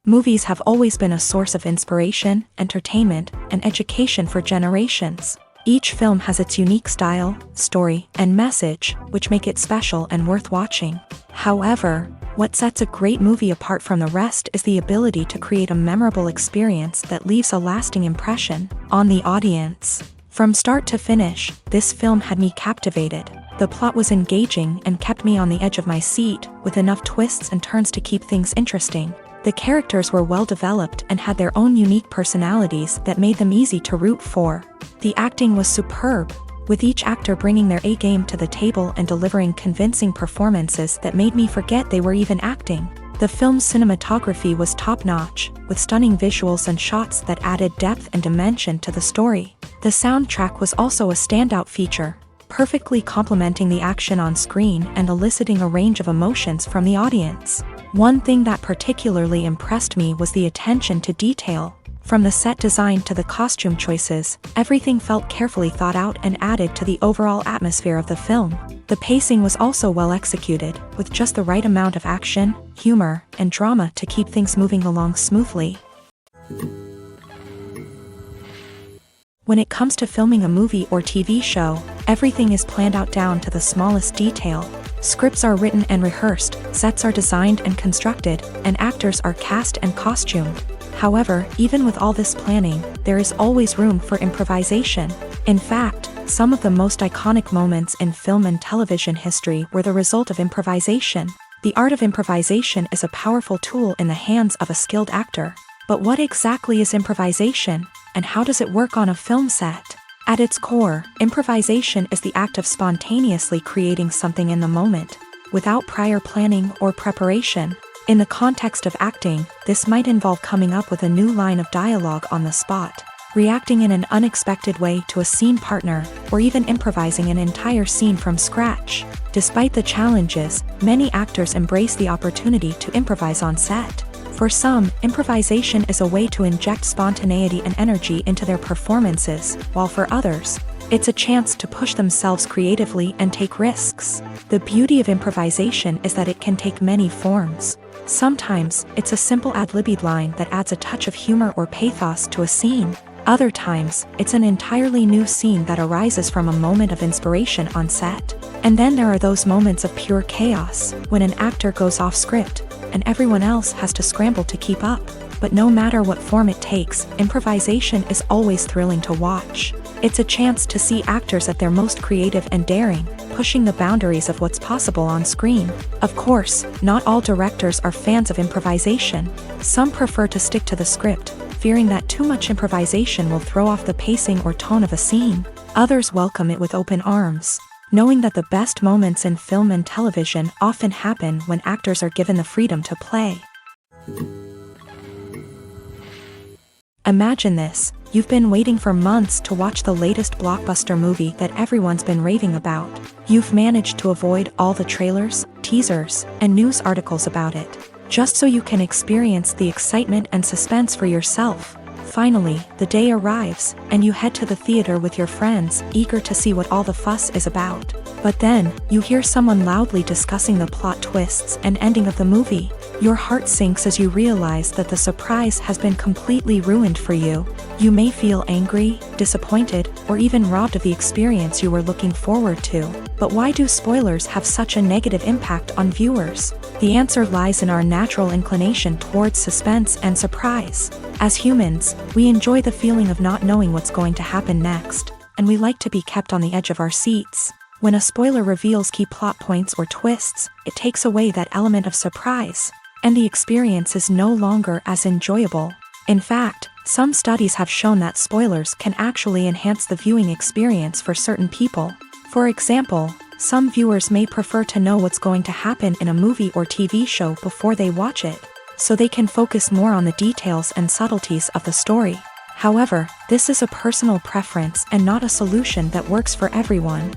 Movies have always been a source of inspiration, entertainment, and education for generations. Each film has its unique style, story, and message, which make it special and worth watching. However, what sets a great movie apart from the rest is the ability to create a memorable experience that leaves a lasting impression on the audience. From start to finish, this film had me captivated. The plot was engaging and kept me on the edge of my seat, with enough twists and turns to keep things interesting. The characters were well developed and had their own unique personalities that made them easy to root for. The acting was superb, with each actor bringing their A-game to the table and delivering convincing performances that made me forget they were even acting. The film's cinematography was top-notch, with stunning visuals and shots that added depth and dimension to the story. The soundtrack was also a standout feature, perfectly complementing the action on screen and eliciting a range of emotions from the audience. One thing that particularly impressed me was the attention to detail. From the set design to the costume choices, everything felt carefully thought out and added to the overall atmosphere of the film. The pacing was also well executed, with just the right amount of action, humor, and drama to keep things moving along smoothly. When it comes to filming a movie or TV show, everything is planned out down to the smallest detail. Scripts are written and rehearsed, sets are designed and constructed, and actors are cast and costumed. However, even with all this planning, there is always room for improvisation. In fact, some of the most iconic moments in film and television history were the result of improvisation. The art of improvisation is a powerful tool in the hands of a skilled actor. But what exactly is improvisation, and how does it work on a film set? At its core, improvisation is the act of spontaneously creating something in the moment, without prior planning or preparation. In the context of acting, this might involve coming up with a new line of dialogue on the spot, reacting in an unexpected way to a scene partner, or even improvising an entire scene from scratch. Despite the challenges, many actors embrace the opportunity to improvise on set. For some, improvisation is a way to inject spontaneity and energy into their performances, while for others, it's a chance to push themselves creatively and take risks. The beauty of improvisation is that it can take many forms. Sometimes, it's a simple ad-libbed line that adds a touch of humor or pathos to a scene. Other times, it's an entirely new scene that arises from a moment of inspiration on set. And then there are those moments of pure chaos, when an actor goes off script, and everyone else has to scramble to keep up. But no matter what form it takes, improvisation is always thrilling to watch. It's a chance to see actors at their most creative and daring, pushing the boundaries of what's possible on screen. Of course, not all directors are fans of improvisation. Some prefer to stick to the script, fearing that too much improvisation will throw off the pacing or tone of a scene. Others welcome it with open arms, knowing that the best moments in film and television often happen when actors are given the freedom to play. Imagine this: you've been waiting for months to watch the latest blockbuster movie that everyone's been raving about. You've managed to avoid all the trailers, teasers, and news articles about it, just so you can experience the excitement and suspense for yourself. Finally, the day arrives, and you head to the theater with your friends, eager to see what all the fuss is about. But then, you hear someone loudly discussing the plot twists and ending of the movie. Your heart sinks as you realize that the surprise has been completely ruined for you. You may feel angry, disappointed, or even robbed of the experience you were looking forward to. But why do spoilers have such a negative impact on viewers? The answer lies in our natural inclination towards suspense and surprise. As humans, we enjoy the feeling of not knowing what's going to happen next, and we like to be kept on the edge of our seats. When a spoiler reveals key plot points or twists, it takes away that element of surprise, and the experience is no longer as enjoyable. In fact, some studies have shown that spoilers can actually enhance the viewing experience for certain people. For example, some viewers may prefer to know what's going to happen in a movie or TV show before they watch it, so they can focus more on the details and subtleties of the story. However, this is a personal preference and not a solution that works for everyone.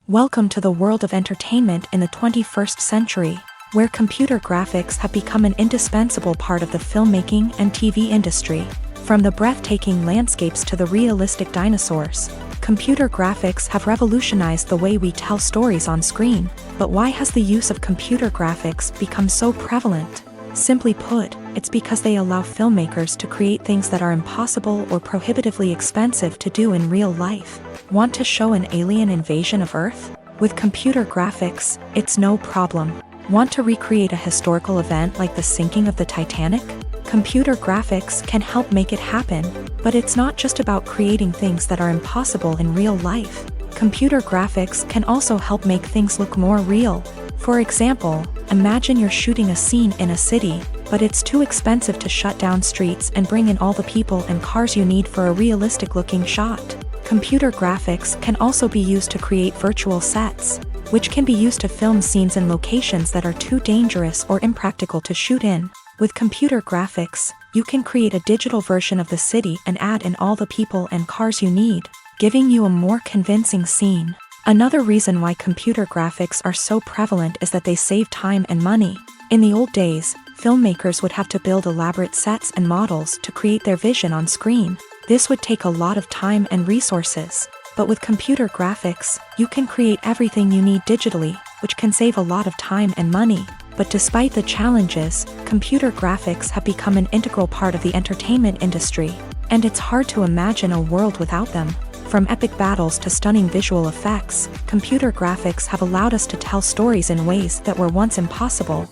Welcome to the world of entertainment in the 21st century, where computer graphics have become an indispensable part of the filmmaking and TV industry. From the breathtaking landscapes to the realistic dinosaurs, computer graphics have revolutionized the way we tell stories on screen. But why has the use of computer graphics become so prevalent? Simply put, it's because they allow filmmakers to create things that are impossible or prohibitively expensive to do in real life. Want to show an alien invasion of Earth? With computer graphics, it's no problem. Want to recreate a historical event like the sinking of the Titanic? Computer graphics can help make it happen, but it's not just about creating things that are impossible in real life. Computer graphics can also help make things look more real. For example, imagine you're shooting a scene in a city, but it's too expensive to shut down streets and bring in all the people and cars you need for a realistic-looking shot. Computer graphics can also be used to create virtual sets, which can be used to film scenes in locations that are too dangerous or impractical to shoot in. With computer graphics, you can create a digital version of the city and add in all the people and cars you need, giving you a more convincing scene. Another reason why computer graphics are so prevalent is that they save time and money. In the old days, filmmakers would have to build elaborate sets and models to create their vision on screen. This would take a lot of time and resources. But with computer graphics, you can create everything you need digitally, which can save a lot of time and money. But despite the challenges, computer graphics have become an integral part of the entertainment industry, and it's hard to imagine a world without them. From epic battles to stunning visual effects, computer graphics have allowed us to tell stories in ways that were once impossible.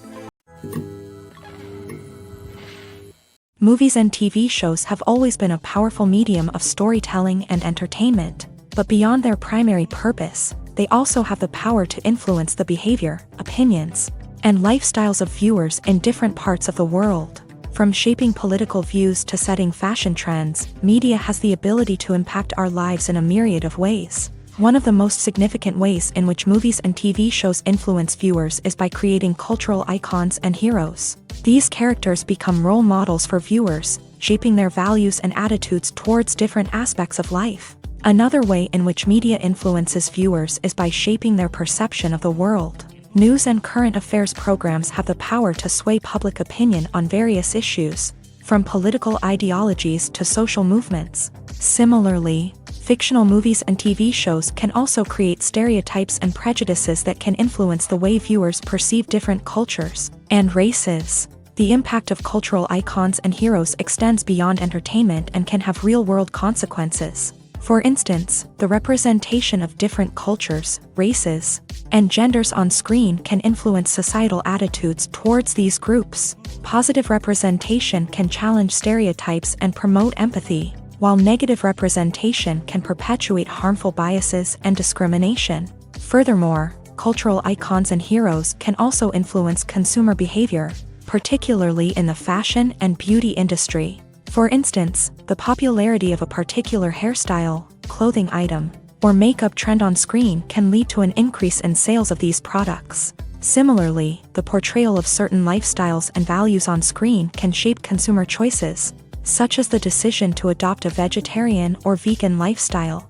Movies and TV shows have always been a powerful medium of storytelling and entertainment, but beyond their primary purpose, they also have the power to influence the behavior, opinions, and lifestyles of viewers in different parts of the world. From shaping political views to setting fashion trends, media has the ability to impact our lives in a myriad of ways. One of the most significant ways in which movies and TV shows influence viewers is by creating cultural icons and heroes. These characters become role models for viewers, shaping their values and attitudes towards different aspects of life. Another way in which media influences viewers is by shaping their perception of the world. News and current affairs programs have the power to sway public opinion on various issues, from political ideologies to social movements. Similarly, fictional movies and TV shows can also create stereotypes and prejudices that can influence the way viewers perceive different cultures and races. The impact of cultural icons and heroes extends beyond entertainment and can have real-world consequences. For instance, the representation of different cultures, races, and genders on screen can influence societal attitudes towards these groups. Positive representation can challenge stereotypes and promote empathy, while negative representation can perpetuate harmful biases and discrimination. Furthermore, cultural icons and heroes can also influence consumer behavior, particularly in the fashion and beauty industry. For instance, the popularity of a particular hairstyle, clothing item, or makeup trend on screen can lead to an increase in sales of these products. Similarly, the portrayal of certain lifestyles and values on screen can shape consumer choices, such as the decision to adopt a vegetarian or vegan lifestyle.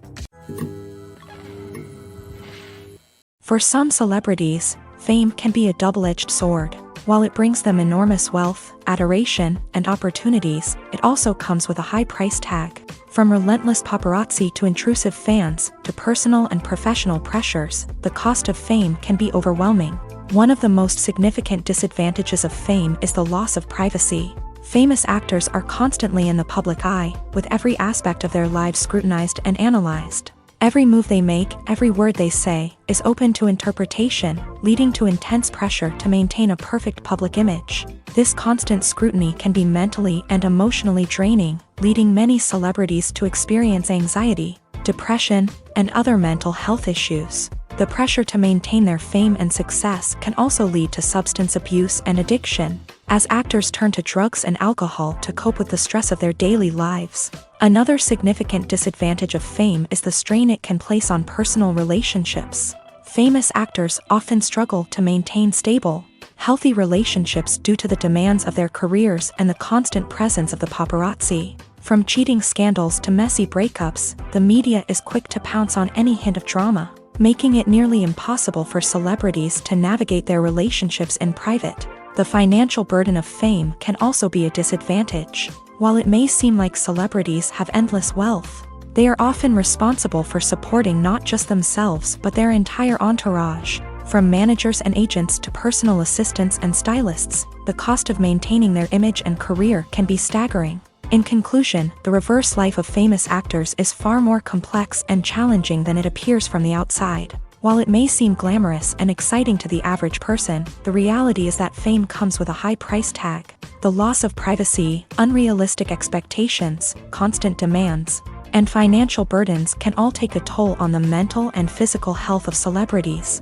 For some celebrities, fame can be a double-edged sword. While it brings them enormous wealth, adoration, and opportunities, it also comes with a high price tag. From relentless paparazzi to intrusive fans to personal and professional pressures, the cost of fame can be overwhelming. One of the most significant disadvantages of fame is the loss of privacy. Famous actors are constantly in the public eye, with every aspect of their lives scrutinized and analyzed. Every move they make, every word they say, is open to interpretation, leading to intense pressure to maintain a perfect public image. This constant scrutiny can be mentally and emotionally draining, leading many celebrities to experience anxiety, depression, and other mental health issues. The pressure to maintain their fame and success can also lead to substance abuse and addiction, as actors turn to drugs and alcohol to cope with the stress of their daily lives. Another significant disadvantage of fame is the strain it can place on personal relationships. Famous actors often struggle to maintain stable, healthy relationships due to the demands of their careers and the constant presence of the paparazzi. From cheating scandals to messy breakups, the media is quick to pounce on any hint of drama, making it nearly impossible for celebrities to navigate their relationships in private. The financial burden of fame can also be a disadvantage. While it may seem like celebrities have endless wealth, they are often responsible for supporting not just themselves but their entire entourage. From managers and agents to personal assistants and stylists, the cost of maintaining their image and career can be staggering. In conclusion, the reverse life of famous actors is far more complex and challenging than it appears from the outside. While it may seem glamorous and exciting to the average person, the reality is that fame comes with a high price tag. The loss of privacy, unrealistic expectations, constant demands, and financial burdens can all take a toll on the mental and physical health of celebrities.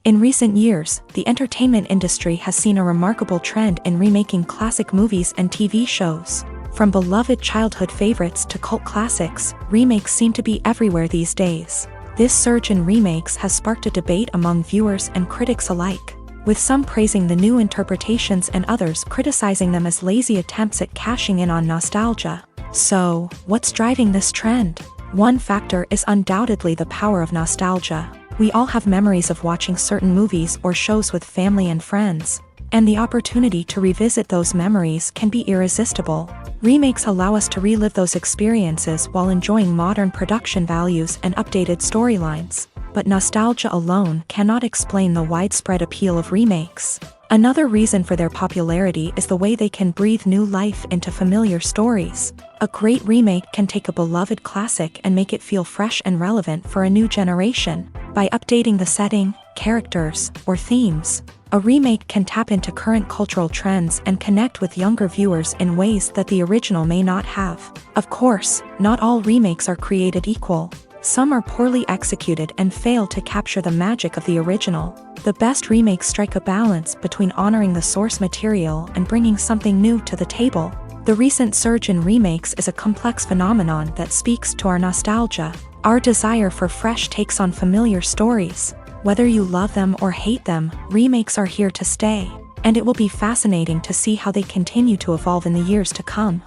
In recent years, the entertainment industry has seen a remarkable trend in remaking classic movies and TV shows. From beloved childhood favorites to cult classics, remakes seem to be everywhere these days. This surge in remakes has sparked a debate among viewers and critics alike, with some praising the new interpretations and others criticizing them as lazy attempts at cashing in on nostalgia. So, what's driving this trend? One factor is undoubtedly the power of nostalgia. We all have memories of watching certain movies or shows with family and friends, and the opportunity to revisit those memories can be irresistible. Remakes allow us to relive those experiences while enjoying modern production values and updated storylines. But nostalgia alone cannot explain the widespread appeal of remakes. Another reason for their popularity is the way they can breathe new life into familiar stories. A great remake can take a beloved classic and make it feel fresh and relevant for a new generation. By updating the setting, characters, or themes, a remake can tap into current cultural trends and connect with younger viewers in ways that the original may not have. Of course, not all remakes are created equal. Some are poorly executed and fail to capture the magic of the original. The best remakes strike a balance between honoring the source material and bringing something new to the table. The recent surge in remakes is a complex phenomenon that speaks to our nostalgia, our desire for fresh takes on familiar stories. Whether you love them or hate them, remakes are here to stay, and it will be fascinating to see how they continue to evolve in the years to come.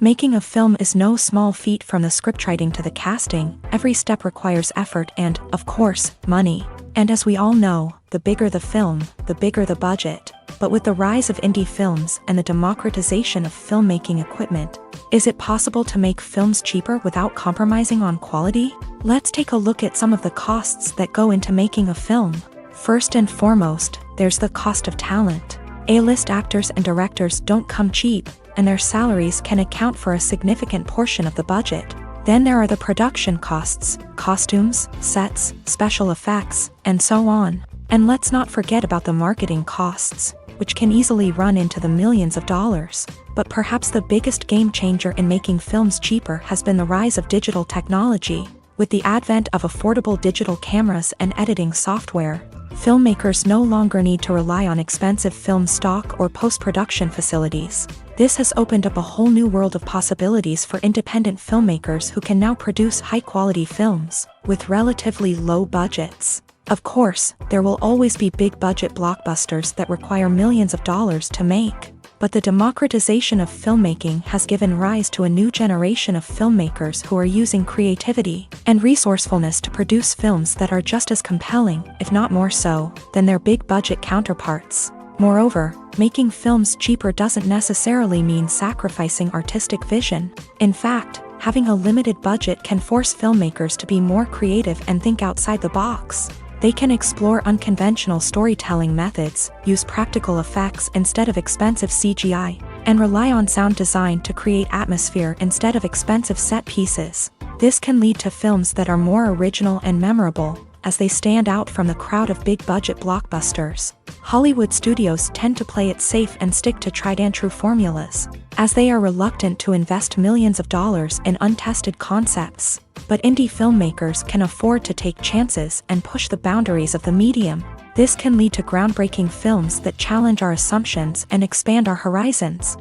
Making a film is no small feat. From the scriptwriting to the casting, every step requires effort and, of course, money. And as we all know, the bigger the film, the bigger the budget. But with the rise of indie films and the democratization of filmmaking equipment, is it possible to make films cheaper without compromising on quality? Let's take a look at some of the costs that go into making a film. First and foremost, there's the cost of talent. A-list actors and directors don't come cheap, and their salaries can account for a significant portion of the budget. Then there are the production costs, costumes, sets, special effects, and so on. And let's not forget about the marketing costs, which can easily run into the millions of dollars. But perhaps the biggest game changer in making films cheaper has been the rise of digital technology. With the advent of affordable digital cameras and editing software, filmmakers no longer need to rely on expensive film stock or post-production facilities. This has opened up a whole new world of possibilities for independent filmmakers who can now produce high-quality films with relatively low budgets. Of course, there will always be big-budget blockbusters that require millions of dollars to make. But the democratization of filmmaking has given rise to a new generation of filmmakers who are using creativity and resourcefulness to produce films that are just as compelling, if not more so, than their big-budget counterparts. Moreover, making films cheaper doesn't necessarily mean sacrificing artistic vision. In fact, having a limited budget can force filmmakers to be more creative and think outside the box. They can explore unconventional storytelling methods, use practical effects instead of expensive CGI, and rely on sound design to create atmosphere instead of expensive set pieces. This can lead to films that are more original and memorable, as they stand out from the crowd of big-budget blockbusters. Hollywood studios tend to play it safe and stick to tried-and-true formulas, as they are reluctant to invest millions of dollars in untested concepts. But indie filmmakers can afford to take chances and push the boundaries of the medium. This can lead to groundbreaking films that challenge our assumptions and expand our horizons.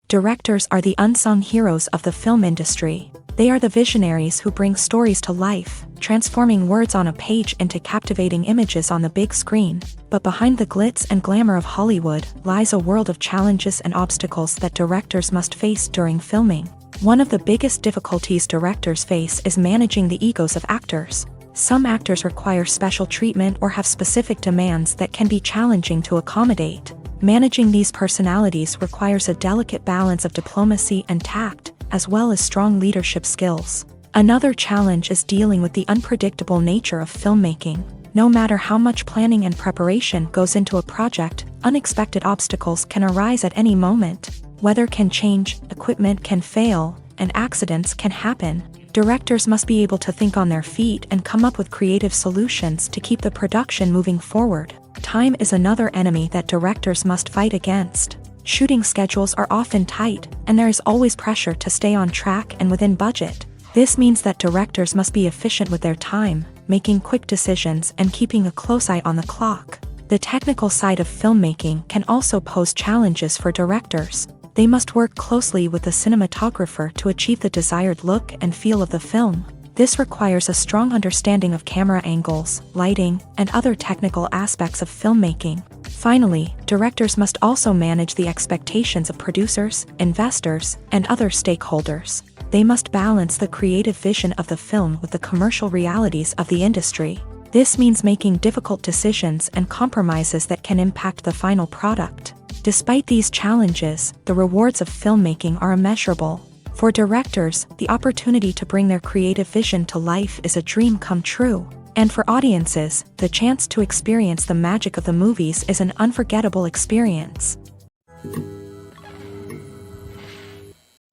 Directors are the unsung heroes of the film industry. They are the visionaries who bring stories to life, transforming words on a page into captivating images on the big screen. But behind the glitz and glamour of Hollywood lies a world of challenges and obstacles that directors must face during filming. One of the biggest difficulties directors face is managing the egos of actors. Some actors require special treatment or have specific demands that can be challenging to accommodate. Managing these personalities requires a delicate balance of diplomacy and tact, as well as strong leadership skills. Another challenge is dealing with the unpredictable nature of filmmaking. No matter how much planning and preparation goes into a project, unexpected obstacles can arise at any moment. Weather can change, equipment can fail, and accidents can happen. Directors must be able to think on their feet and come up with creative solutions to keep the production moving forward. Time is another enemy that directors must fight against. Shooting schedules are often tight, and there is always pressure to stay on track and within budget. This means that directors must be efficient with their time, making quick decisions and keeping a close eye on the clock. The technical side of filmmaking can also pose challenges for directors. They must work closely with the cinematographer to achieve the desired look and feel of the film. This requires a strong understanding of camera angles, lighting, and other technical aspects of filmmaking. Finally, directors must also manage the expectations of producers, investors, and other stakeholders. They must balance the creative vision of the film with the commercial realities of the industry. This means making difficult decisions and compromises that can impact the final product. Despite these challenges, the rewards of filmmaking are immeasurable. For directors, the opportunity to bring their creative vision to life is a dream come true. And for audiences, the chance to experience the magic of the movies is an unforgettable experience.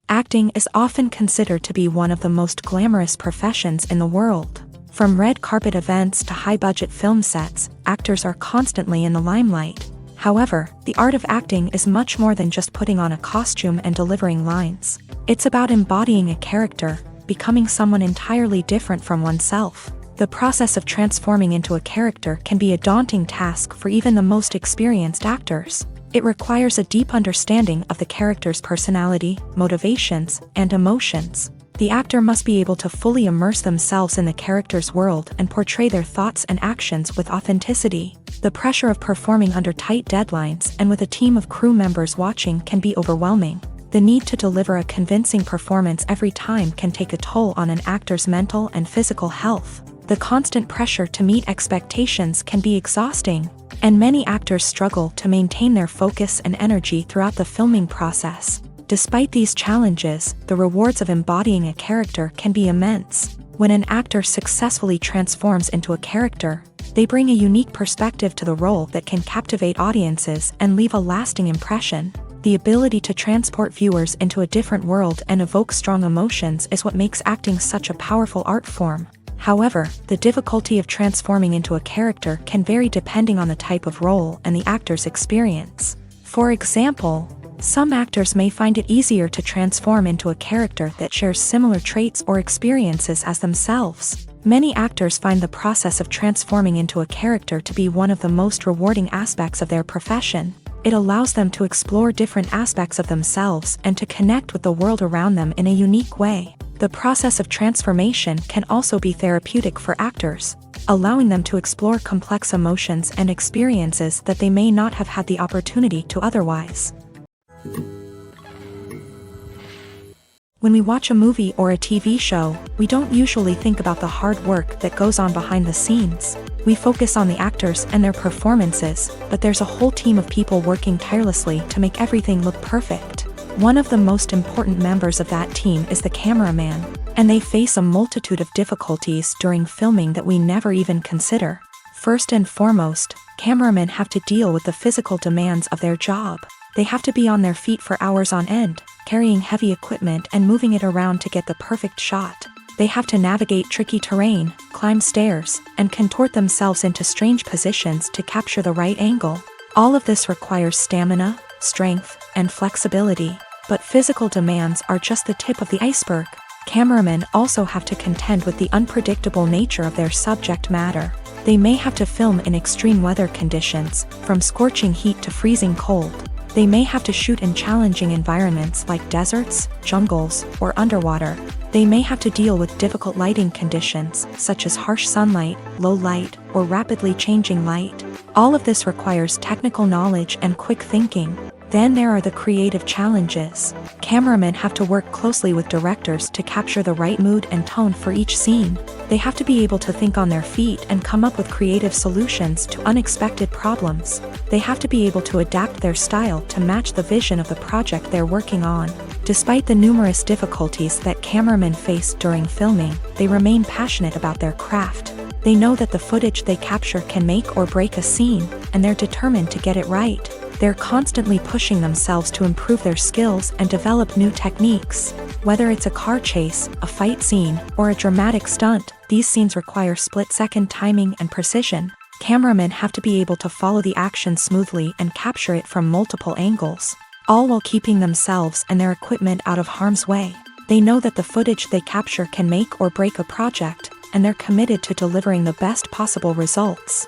Acting is often considered to be one of the most glamorous professions in the world. From red carpet events to high-budget film sets, actors are constantly in the limelight. However, the art of acting is much more than just putting on a costume and delivering lines. It's about embodying a character, becoming someone entirely different from oneself. The process of transforming into a character can be a daunting task for even the most experienced actors. It requires a deep understanding of the character's personality, motivations, and emotions. The actor must be able to fully immerse themselves in the character's world and portray their thoughts and actions with authenticity. The pressure of performing under tight deadlines and with a team of crew members watching can be overwhelming. The need to deliver a convincing performance every time can take a toll on an actor's mental and physical health. The constant pressure to meet expectations can be exhausting, and many actors struggle to maintain their focus and energy throughout the filming process. Despite these challenges, the rewards of embodying a character can be immense. When an actor successfully transforms into a character, they bring a unique perspective to the role that can captivate audiences and leave a lasting impression. The ability to transport viewers into a different world and evoke strong emotions is what makes acting such a powerful art form. However, the difficulty of transforming into a character can vary depending on the type of role and the actor's experience. For example, some actors may find it easier to transform into a character that shares similar traits or experiences as themselves. Many actors find the process of transforming into a character to be one of the most rewarding aspects of their profession. It allows them to explore different aspects of themselves and to connect with the world around them in a unique way. The process of transformation can also be therapeutic for actors, allowing them to explore complex emotions and experiences that they may not have had the opportunity to otherwise. When we watch a movie or a TV show, we don't usually think about the hard work that goes on behind the scenes. We focus on the actors and their performances, but there's a whole team of people working tirelessly to make everything look perfect. One of the most important members of that team is the cameraman, and they face a multitude of difficulties during filming that we never even consider. First and foremost, cameramen have to deal with the physical demands of their job. They have to be on their feet for hours on end, carrying heavy equipment and moving it around to get the perfect shot. They have to navigate tricky terrain, climb stairs, and contort themselves into strange positions to capture the right angle. All of this requires stamina, strength, and flexibility. But physical demands are just the tip of the iceberg. Cameramen also have to contend with the unpredictable nature of their subject matter. They may have to film in extreme weather conditions, from scorching heat to freezing cold. They may have to shoot in challenging environments like deserts, jungles, or underwater. They may have to deal with difficult lighting conditions, such as harsh sunlight, low light, or rapidly changing light. All of this requires technical knowledge and quick thinking. Then there are the creative challenges. Cameramen have to work closely with directors to capture the right mood and tone for each scene. They have to be able to think on their feet and come up with creative solutions to unexpected problems. They have to be able to adapt their style to match the vision of the project they're working on. Despite the numerous difficulties that cameramen face during filming, they remain passionate about their craft. They know that the footage they capture can make or break a scene, and they're determined to get it right. They're constantly pushing themselves to improve their skills and develop new techniques. Whether it's a car chase, a fight scene, or a dramatic stunt, these scenes require split-second timing and precision. Cameramen have to be able to follow the action smoothly and capture it from multiple angles, all while keeping themselves and their equipment out of harm's way. They know that the footage they capture can make or break a project, and they're committed to delivering the best possible results.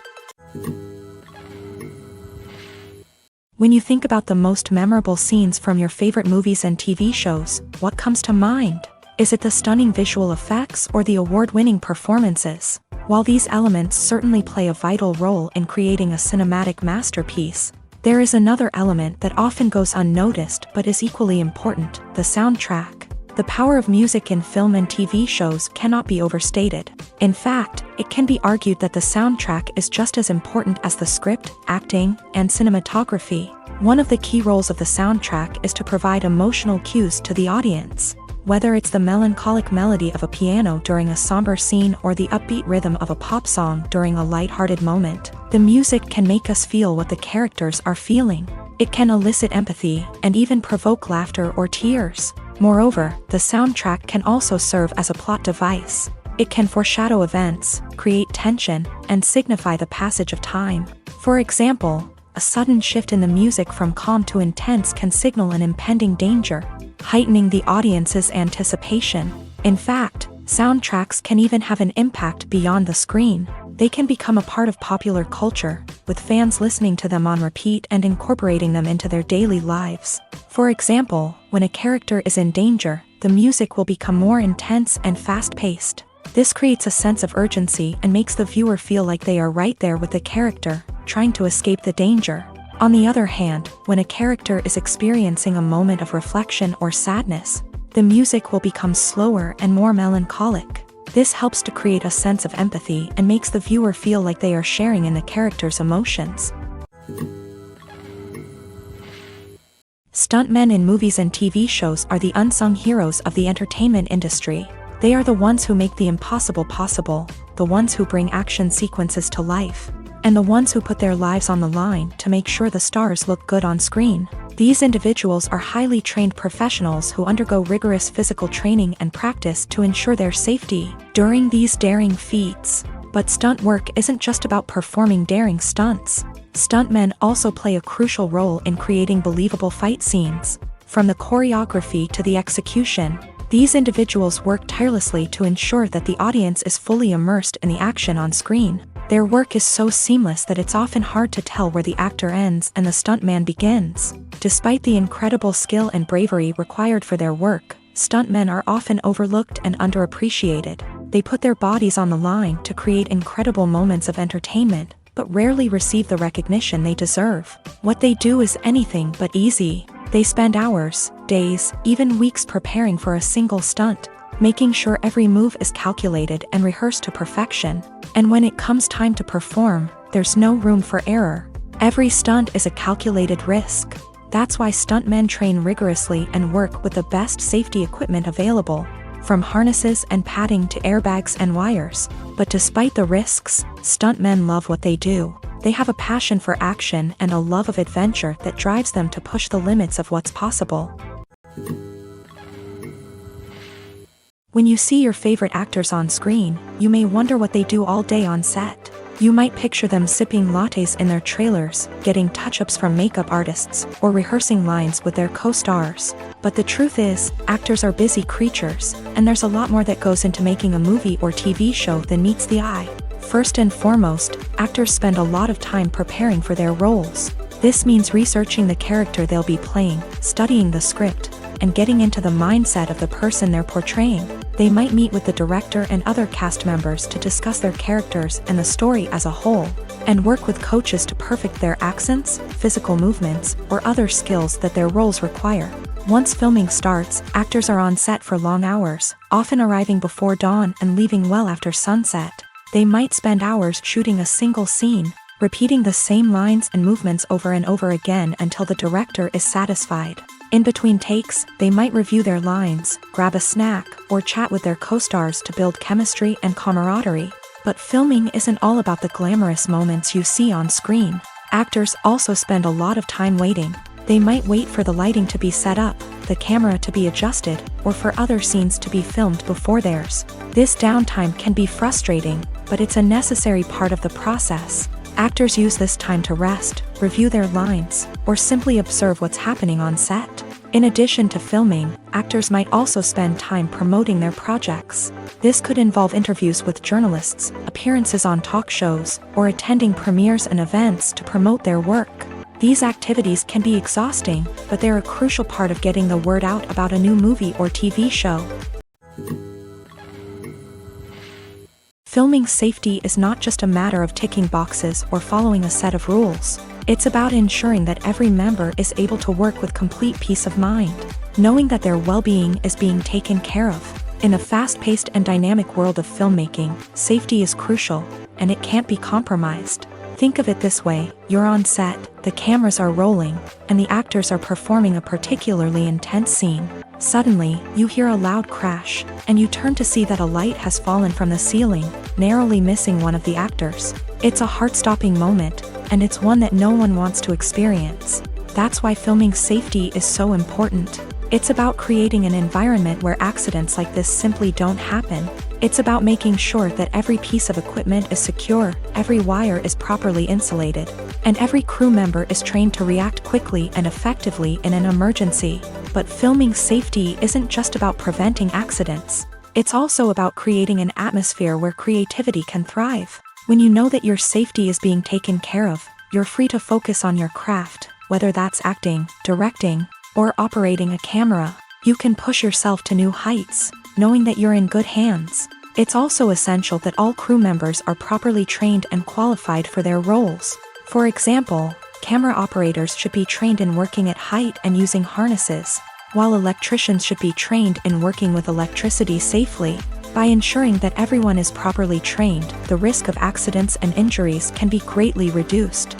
When you think about the most memorable scenes from your favorite movies and TV shows, what comes to mind? Is it the stunning visual effects or the award-winning performances? While these elements certainly play a vital role in creating a cinematic masterpiece, there is another element that often goes unnoticed but is equally important: the soundtrack. The power of music in film and TV shows cannot be overstated. In fact, it can be argued that the soundtrack is just as important as the script, acting, and cinematography. One of the key roles of the soundtrack is to provide emotional cues to the audience. Whether it's the melancholic melody of a piano during a somber scene or the upbeat rhythm of a pop song during a lighthearted moment, the music can make us feel what the characters are feeling. It can elicit empathy and even provoke laughter or tears. Moreover, the soundtrack can also serve as a plot device. It can foreshadow events, create tension, and signify the passage of time. For example, a sudden shift in the music from calm to intense can signal an impending danger, heightening the audience's anticipation. In fact, soundtracks can even have an impact beyond the screen. They can become a part of popular culture, with fans listening to them on repeat and incorporating them into their daily lives. For example, when a character is in danger, the music will become more intense and fast-paced. This creates a sense of urgency and makes the viewer feel like they are right there with the character, trying to escape the danger. On the other hand, when a character is experiencing a moment of reflection or sadness, the music will become slower and more melancholic. This helps to create a sense of empathy and makes the viewer feel like they are sharing in the character's emotions. Stuntmen in movies and TV shows are the unsung heroes of the entertainment industry. They are the ones who make the impossible possible, the ones who bring action sequences to life, and the ones who put their lives on the line to make sure the stars look good on screen. These individuals are highly trained professionals who undergo rigorous physical training and practice to ensure their safety during these daring feats. But stunt work isn't just about performing daring stunts. Stuntmen also play a crucial role in creating believable fight scenes. From the choreography to the execution, these individuals work tirelessly to ensure that the audience is fully immersed in the action on screen. Their work is so seamless that it's often hard to tell where the actor ends and the stuntman begins. Despite the incredible skill and bravery required for their work, stuntmen are often overlooked and underappreciated. They put their bodies on the line to create incredible moments of entertainment, but rarely receive the recognition they deserve. What they do is anything but easy. They spend hours, days, even weeks preparing for a single stunt, making sure every move is calculated and rehearsed to perfection. And when it comes time to perform, there's no room for error. Every stunt is a calculated risk. That's why stuntmen train rigorously and work with the best safety equipment available, from harnesses and padding to airbags and wires. But despite the risks, stuntmen love what they do. They have a passion for action and a love of adventure that drives them to push the limits of what's possible. When you see your favorite actors on screen, you may wonder what they do all day on set. You might picture them sipping lattes in their trailers, getting touch-ups from makeup artists, or rehearsing lines with their co-stars. But the truth is, actors are busy creatures, and there's a lot more that goes into making a movie or TV show than meets the eye. First and foremost, actors spend a lot of time preparing for their roles. This means researching the character they'll be playing, studying the script, and getting into the mindset of the person they're portraying. They might meet with the director and other cast members to discuss their characters and the story as a whole, and work with coaches to perfect their accents, physical movements, or other skills that their roles require. Once filming starts, actors are on set for long hours, often arriving before dawn and leaving well after sunset. They might spend hours shooting a single scene, repeating the same lines and movements over and over again until the director is satisfied. In between takes, they might review their lines, grab a snack, or chat with their co-stars to build chemistry and camaraderie. But filming isn't all about the glamorous moments you see on screen. Actors also spend a lot of time waiting. They might wait for the lighting to be set up, the camera to be adjusted, or for other scenes to be filmed before theirs. This downtime can be frustrating, but it's a necessary part of the process. Actors use this time to rest, review their lines, or simply observe what's happening on set. In addition to filming, actors might also spend time promoting their projects. This could involve interviews with journalists, appearances on talk shows, or attending premieres and events to promote their work. These activities can be exhausting, but they're a crucial part of getting the word out about a new movie or TV show. Filming safety is not just a matter of ticking boxes or following a set of rules. It's about ensuring that every member is able to work with complete peace of mind, knowing that their well-being is being taken care of. In a fast-paced and dynamic world of filmmaking, safety is crucial, and it can't be compromised. Think of it this way: you're on set, the cameras are rolling, and the actors are performing a particularly intense scene. Suddenly, you hear a loud crash, and you turn to see that a light has fallen from the ceiling, narrowly missing one of the actors. It's a heart-stopping moment, and it's one that no one wants to experience. That's why filming safety is so important. It's about creating an environment where accidents like this simply don't happen. It's about making sure that every piece of equipment is secure, every wire is properly insulated, and every crew member is trained to react quickly and effectively in an emergency. But filming safety isn't just about preventing accidents. It's also about creating an atmosphere where creativity can thrive. When you know that your safety is being taken care of, you're free to focus on your craft, whether that's acting, directing, or operating a camera. You can push yourself to new heights, knowing that you're in good hands. It's also essential that all crew members are properly trained and qualified for their roles. For example, camera operators should be trained in working at height and using harnesses, while electricians should be trained in working with electricity safely. By ensuring that everyone is properly trained, the risk of accidents and injuries can be greatly reduced.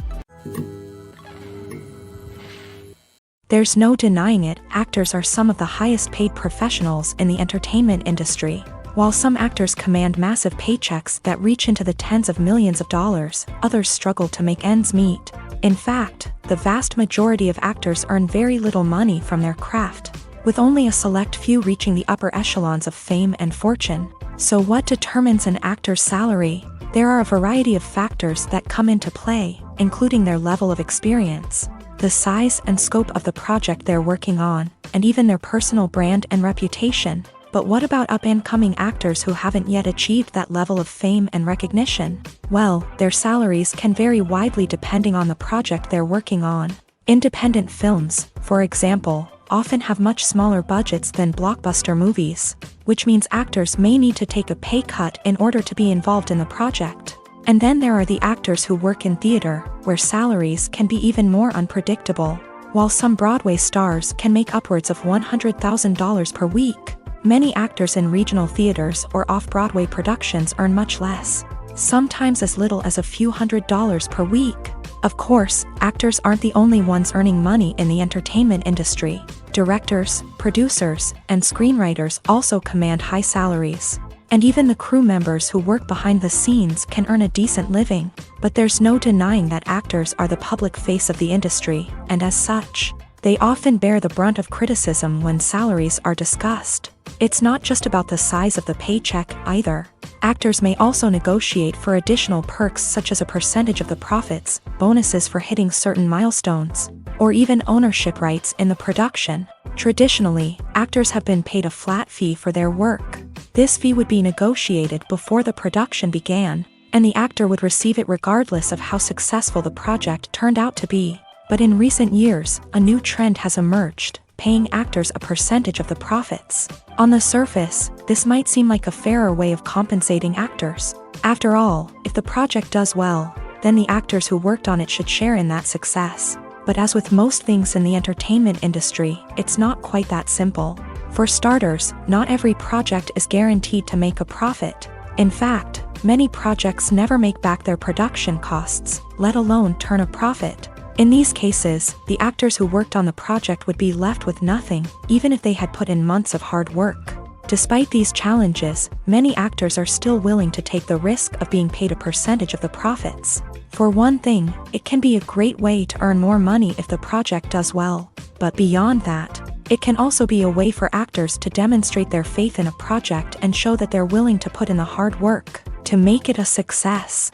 There's no denying it, actors are some of the highest paid professionals in the entertainment industry. While some actors command massive paychecks that reach into the tens of millions of dollars, others struggle to make ends meet. In fact, the vast majority of actors earn very little money from their craft, with only a select few reaching the upper echelons of fame and fortune. So what determines an actor's salary? There are a variety of factors that come into play, including their level of experience, the size and scope of the project they're working on, and even their personal brand and reputation. But what about up-and-coming actors who haven't yet achieved that level of fame and recognition? Well, their salaries can vary widely depending on the project they're working on. Independent films, for example, often have much smaller budgets than blockbuster movies, which means actors may need to take a pay cut in order to be involved in the project. And then there are the actors who work in theater, where salaries can be even more unpredictable. While some Broadway stars can make upwards of $100,000 per week, many actors in regional theaters or off-Broadway productions earn much less, sometimes as little as a few $100s per week. Of course, actors aren't the only ones earning money in the entertainment industry. Directors, producers, and screenwriters also command high salaries. And even the crew members who work behind the scenes can earn a decent living. But there's no denying that actors are the public face of the industry, and as such, they often bear the brunt of criticism when salaries are discussed. It's not just about the size of the paycheck, either. Actors may also negotiate for additional perks such as a percentage of the profits, bonuses for hitting certain milestones, or even ownership rights in the production. Traditionally, actors have been paid a flat fee for their work. This fee would be negotiated before the production began, and the actor would receive it regardless of how successful the project turned out to be. But in recent years, a new trend has emerged, paying actors a percentage of the profits. On the surface, this might seem like a fairer way of compensating actors. After all, if the project does well, then the actors who worked on it should share in that success. But as with most things in the entertainment industry, it's not quite that simple. For starters, not every project is guaranteed to make a profit. In fact, many projects never make back their production costs, let alone turn a profit. In these cases, the actors who worked on the project would be left with nothing, even if they had put in months of hard work. Despite these challenges, many actors are still willing to take the risk of being paid a percentage of the profits. For one thing, it can be a great way to earn more money if the project does well. But beyond that, it can also be a way for actors to demonstrate their faith in a project and show that they're willing to put in the hard work to make it a success.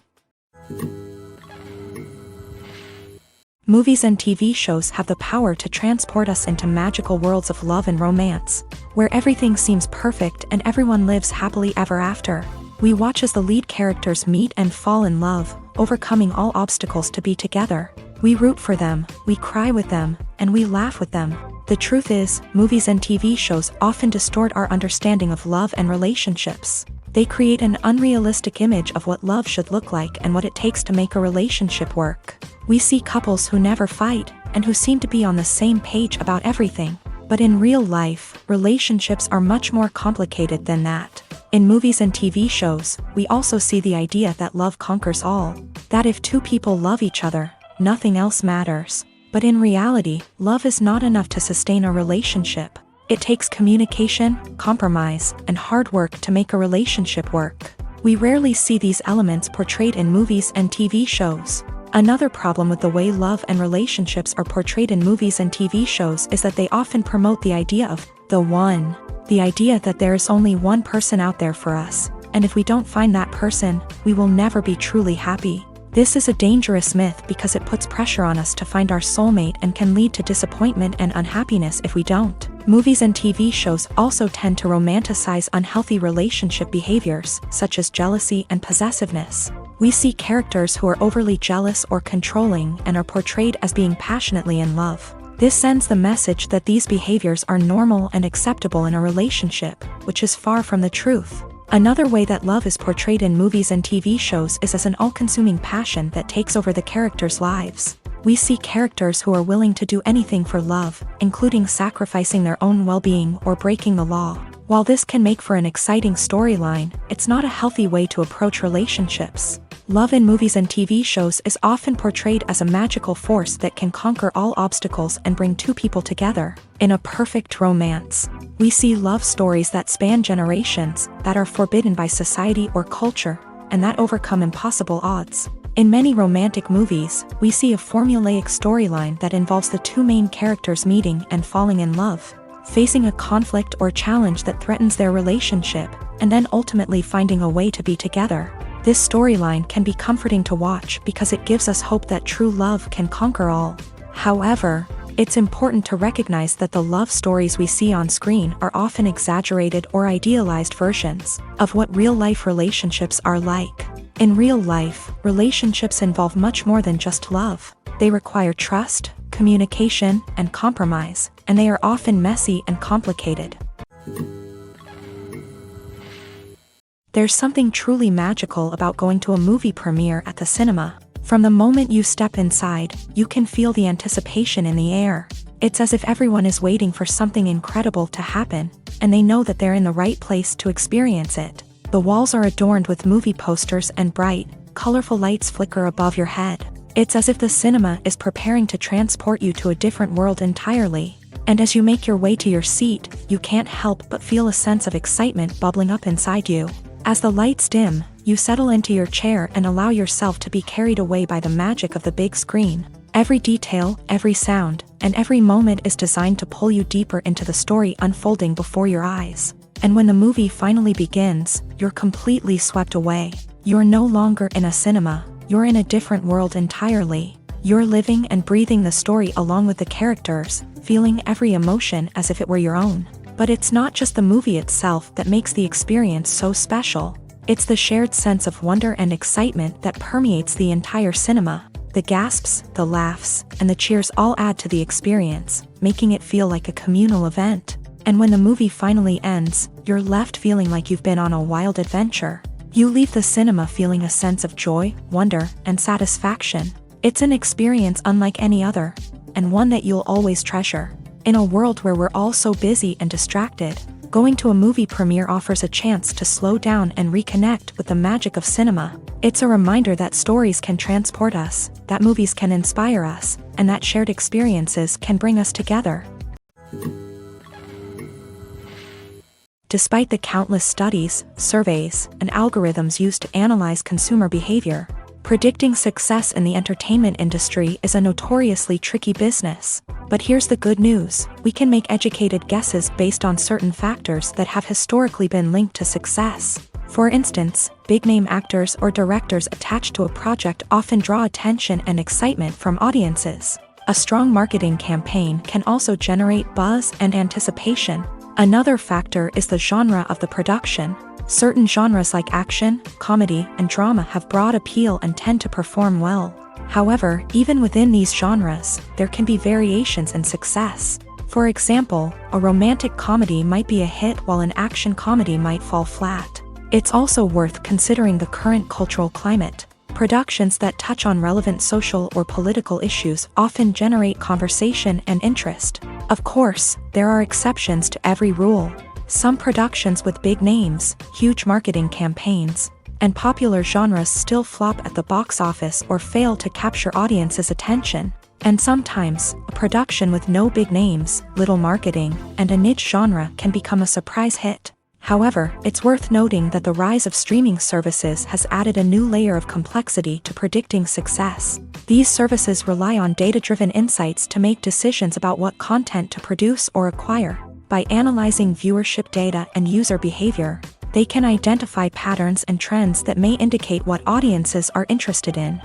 Movies and TV shows have the power to transport us into magical worlds of love and romance, where everything seems perfect and everyone lives happily ever after. We watch as the lead characters meet and fall in love, overcoming all obstacles to be together. We root for them, we cry with them, and we laugh with them. The truth is, movies and TV shows often distort our understanding of love and relationships. They create an unrealistic image of what love should look like and what it takes to make a relationship work. We see couples who never fight, and who seem to be on the same page about everything. But in real life, relationships are much more complicated than that. In movies and TV shows, we also see the idea that love conquers all. That if two people love each other, nothing else matters. But in reality, love is not enough to sustain a relationship. It takes communication, compromise, and hard work to make a relationship work. We rarely see these elements portrayed in movies and TV shows. Another problem with the way love and relationships are portrayed in movies and TV shows is that they often promote the idea of the one. The idea that there is only one person out there for us, and if we don't find that person, we will never be truly happy. This is a dangerous myth because it puts pressure on us to find our soulmate and can lead to disappointment and unhappiness if we don't. Movies and TV shows also tend to romanticize unhealthy relationship behaviors, such as jealousy and possessiveness. We see characters who are overly jealous or controlling and are portrayed as being passionately in love. This sends the message that these behaviors are normal and acceptable in a relationship, which is far from the truth. Another way that love is portrayed in movies and TV shows is as an all-consuming passion that takes over the characters' lives. We see characters who are willing to do anything for love, including sacrificing their own well-being or breaking the law. While this can make for an exciting storyline, it's not a healthy way to approach relationships. Love in movies and TV shows is often portrayed as a magical force that can conquer all obstacles and bring two people together in a perfect romance. We see love stories that span generations, that are forbidden by society or culture, and that overcome impossible odds. In many romantic movies, we see a formulaic storyline that involves the two main characters meeting and falling in love, facing a conflict or challenge that threatens their relationship, and then ultimately finding a way to be together. This storyline can be comforting to watch because it gives us hope that true love can conquer all. However, it's important to recognize that the love stories we see on screen are often exaggerated or idealized versions of what real-life relationships are like. In real life, relationships involve much more than just love. They require trust, communication, and compromise, and they are often messy and complicated. There's something truly magical about going to a movie premiere at the cinema. From the moment you step inside, you can feel the anticipation in the air. It's as if everyone is waiting for something incredible to happen, and they know that they're in the right place to experience it. The walls are adorned with movie posters and bright, colorful lights flicker above your head. It's as if the cinema is preparing to transport you to a different world entirely. And as you make your way to your seat, you can't help but feel a sense of excitement bubbling up inside you. As the lights dim, you settle into your chair and allow yourself to be carried away by the magic of the big screen. Every detail, every sound, and every moment is designed to pull you deeper into the story unfolding before your eyes. And when the movie finally begins, you're completely swept away. You're no longer in a cinema, you're in a different world entirely. You're living and breathing the story along with the characters, feeling every emotion as if it were your own. But it's not just the movie itself that makes the experience so special. It's the shared sense of wonder and excitement that permeates the entire cinema. The gasps, the laughs, and the cheers all add to the experience, making it feel like a communal event. And when the movie finally ends, you're left feeling like you've been on a wild adventure. You leave the cinema feeling a sense of joy, wonder, and satisfaction. It's an experience unlike any other, and one that you'll always treasure. In a world where we're all so busy and distracted, going to a movie premiere offers a chance to slow down and reconnect with the magic of cinema. It's a reminder that stories can transport us, that movies can inspire us, and that shared experiences can bring us together. Despite the countless studies, surveys, and algorithms used to analyze consumer behavior, predicting success in the entertainment industry is a notoriously tricky business. But here's the good news: we can make educated guesses based on certain factors that have historically been linked to success. For instance, big-name actors or directors attached to a project often draw attention and excitement from audiences. A strong marketing campaign can also generate buzz and anticipation. Another factor is the genre of the production. Certain genres like action, comedy, and drama have broad appeal and tend to perform well. However, even within these genres, there can be variations in success. For example, a romantic comedy might be a hit while an action comedy might fall flat. It's also worth considering the current cultural climate. Productions that touch on relevant social or political issues often generate conversation and interest. Of course, there are exceptions to every rule. Some productions with big names, huge marketing campaigns, and popular genres still flop at the box office or fail to capture audiences' attention. And sometimes, a production with no big names, little marketing, and a niche genre can become a surprise hit. However, it's worth noting that the rise of streaming services has added a new layer of complexity to predicting success. These services rely on data-driven insights to make decisions about what content to produce or acquire. By analyzing viewership data and user behavior, they can identify patterns and trends that may indicate what audiences are interested in.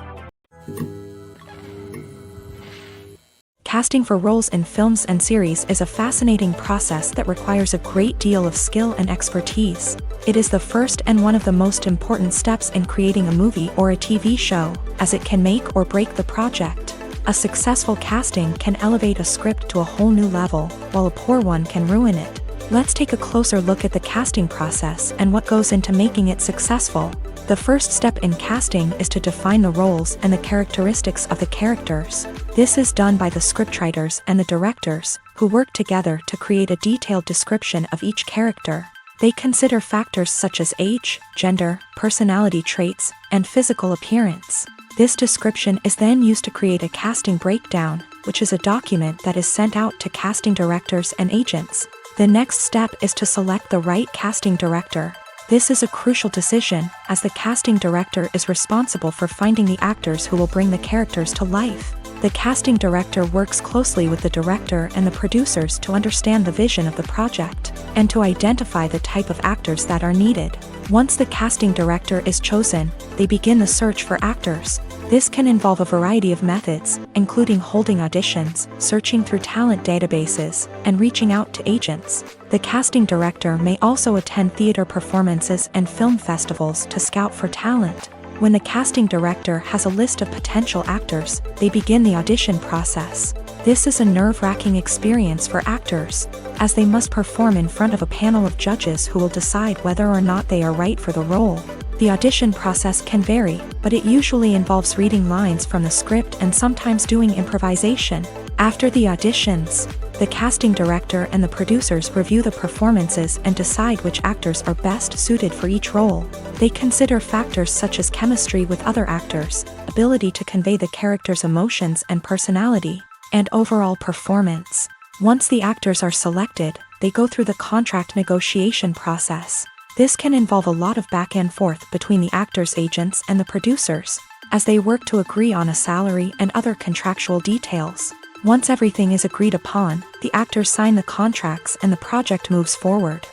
Casting for roles in films and series is a fascinating process that requires a great deal of skill and expertise. It is the first and one of the most important steps in creating a movie or a TV show, as it can make or break the project. A successful casting can elevate a script to a whole new level, while a poor one can ruin it. Let's take a closer look at the casting process and what goes into making it successful. The first step in casting is to define the roles and the characteristics of the characters. This is done by the scriptwriters and the directors, who work together to create a detailed description of each character. They consider factors such as age, gender, personality traits, and physical appearance. This description is then used to create a casting breakdown, which is a document that is sent out to casting directors and agents. The next step is to select the right casting director. This is a crucial decision, as the casting director is responsible for finding the actors who will bring the characters to life. The casting director works closely with the director and the producers to understand the vision of the project, and to identify the type of actors that are needed. Once the casting director is chosen, they begin the search for actors. This can involve a variety of methods, including holding auditions, searching through talent databases, and reaching out to agents. The casting director may also attend theater performances and film festivals to scout for talent. When the casting director has a list of potential actors, they begin the audition process. This is a nerve-wracking experience for actors, as they must perform in front of a panel of judges who will decide whether or not they are right for the role. The audition process can vary, but it usually involves reading lines from the script and sometimes doing improvisation. After the auditions, the casting director and the producers review the performances and decide which actors are best suited for each role. They consider factors such as chemistry with other actors, ability to convey the character's emotions and personality, and overall performance. Once the actors are selected, they go through the contract negotiation process. This can involve a lot of back and forth between the actors' agents and the producers, as they work to agree on a salary and other contractual details. Once everything is agreed upon, the actors sign the contracts and the project moves forward.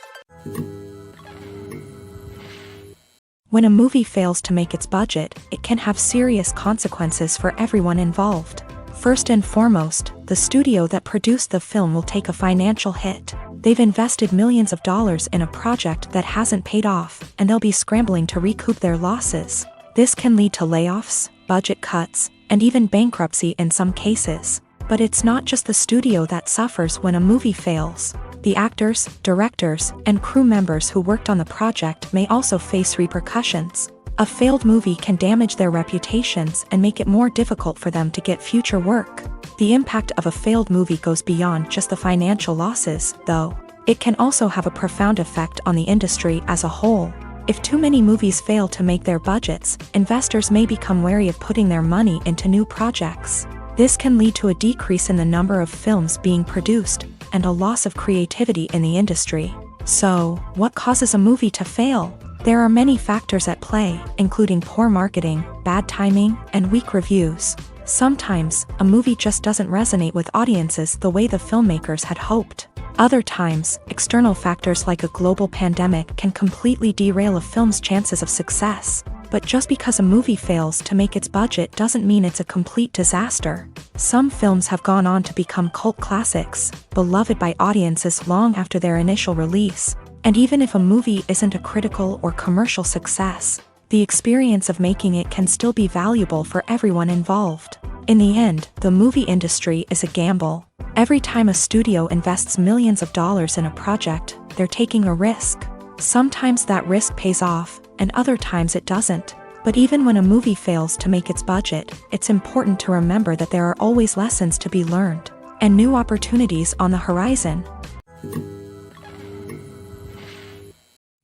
When a movie fails to make its budget, it can have serious consequences for everyone involved. First and foremost, the studio that produced the film will take a financial hit. They've invested millions of dollars in a project that hasn't paid off, and they'll be scrambling to recoup their losses. This can lead to layoffs, budget cuts, and even bankruptcy in some cases. But it's not just the studio that suffers when a movie fails. The actors, directors, and crew members who worked on the project may also face repercussions. A failed movie can damage their reputations and make it more difficult for them to get future work. The impact of a failed movie goes beyond just the financial losses, though. It can also have a profound effect on the industry as a whole. If too many movies fail to make their budgets, investors may become wary of putting their money into new projects. This can lead to a decrease in the number of films being produced, and a loss of creativity in the industry. So, what causes a movie to fail? There are many factors at play, including poor marketing, bad timing, and weak reviews. Sometimes, a movie just doesn't resonate with audiences the way the filmmakers had hoped. Other times, external factors like a global pandemic can completely derail a film's chances of success. But just because a movie fails to make its budget doesn't mean it's a complete disaster. Some films have gone on to become cult classics, beloved by audiences long after their initial release. And even if a movie isn't a critical or commercial success, the experience of making it can still be valuable for everyone involved. In the end, the movie industry is a gamble. Every time a studio invests millions of dollars in a project, they're taking a risk. Sometimes that risk pays off, and other times it doesn't. But even when a movie fails to make its budget, it's important to remember that there are always lessons to be learned, and new opportunities on the horizon.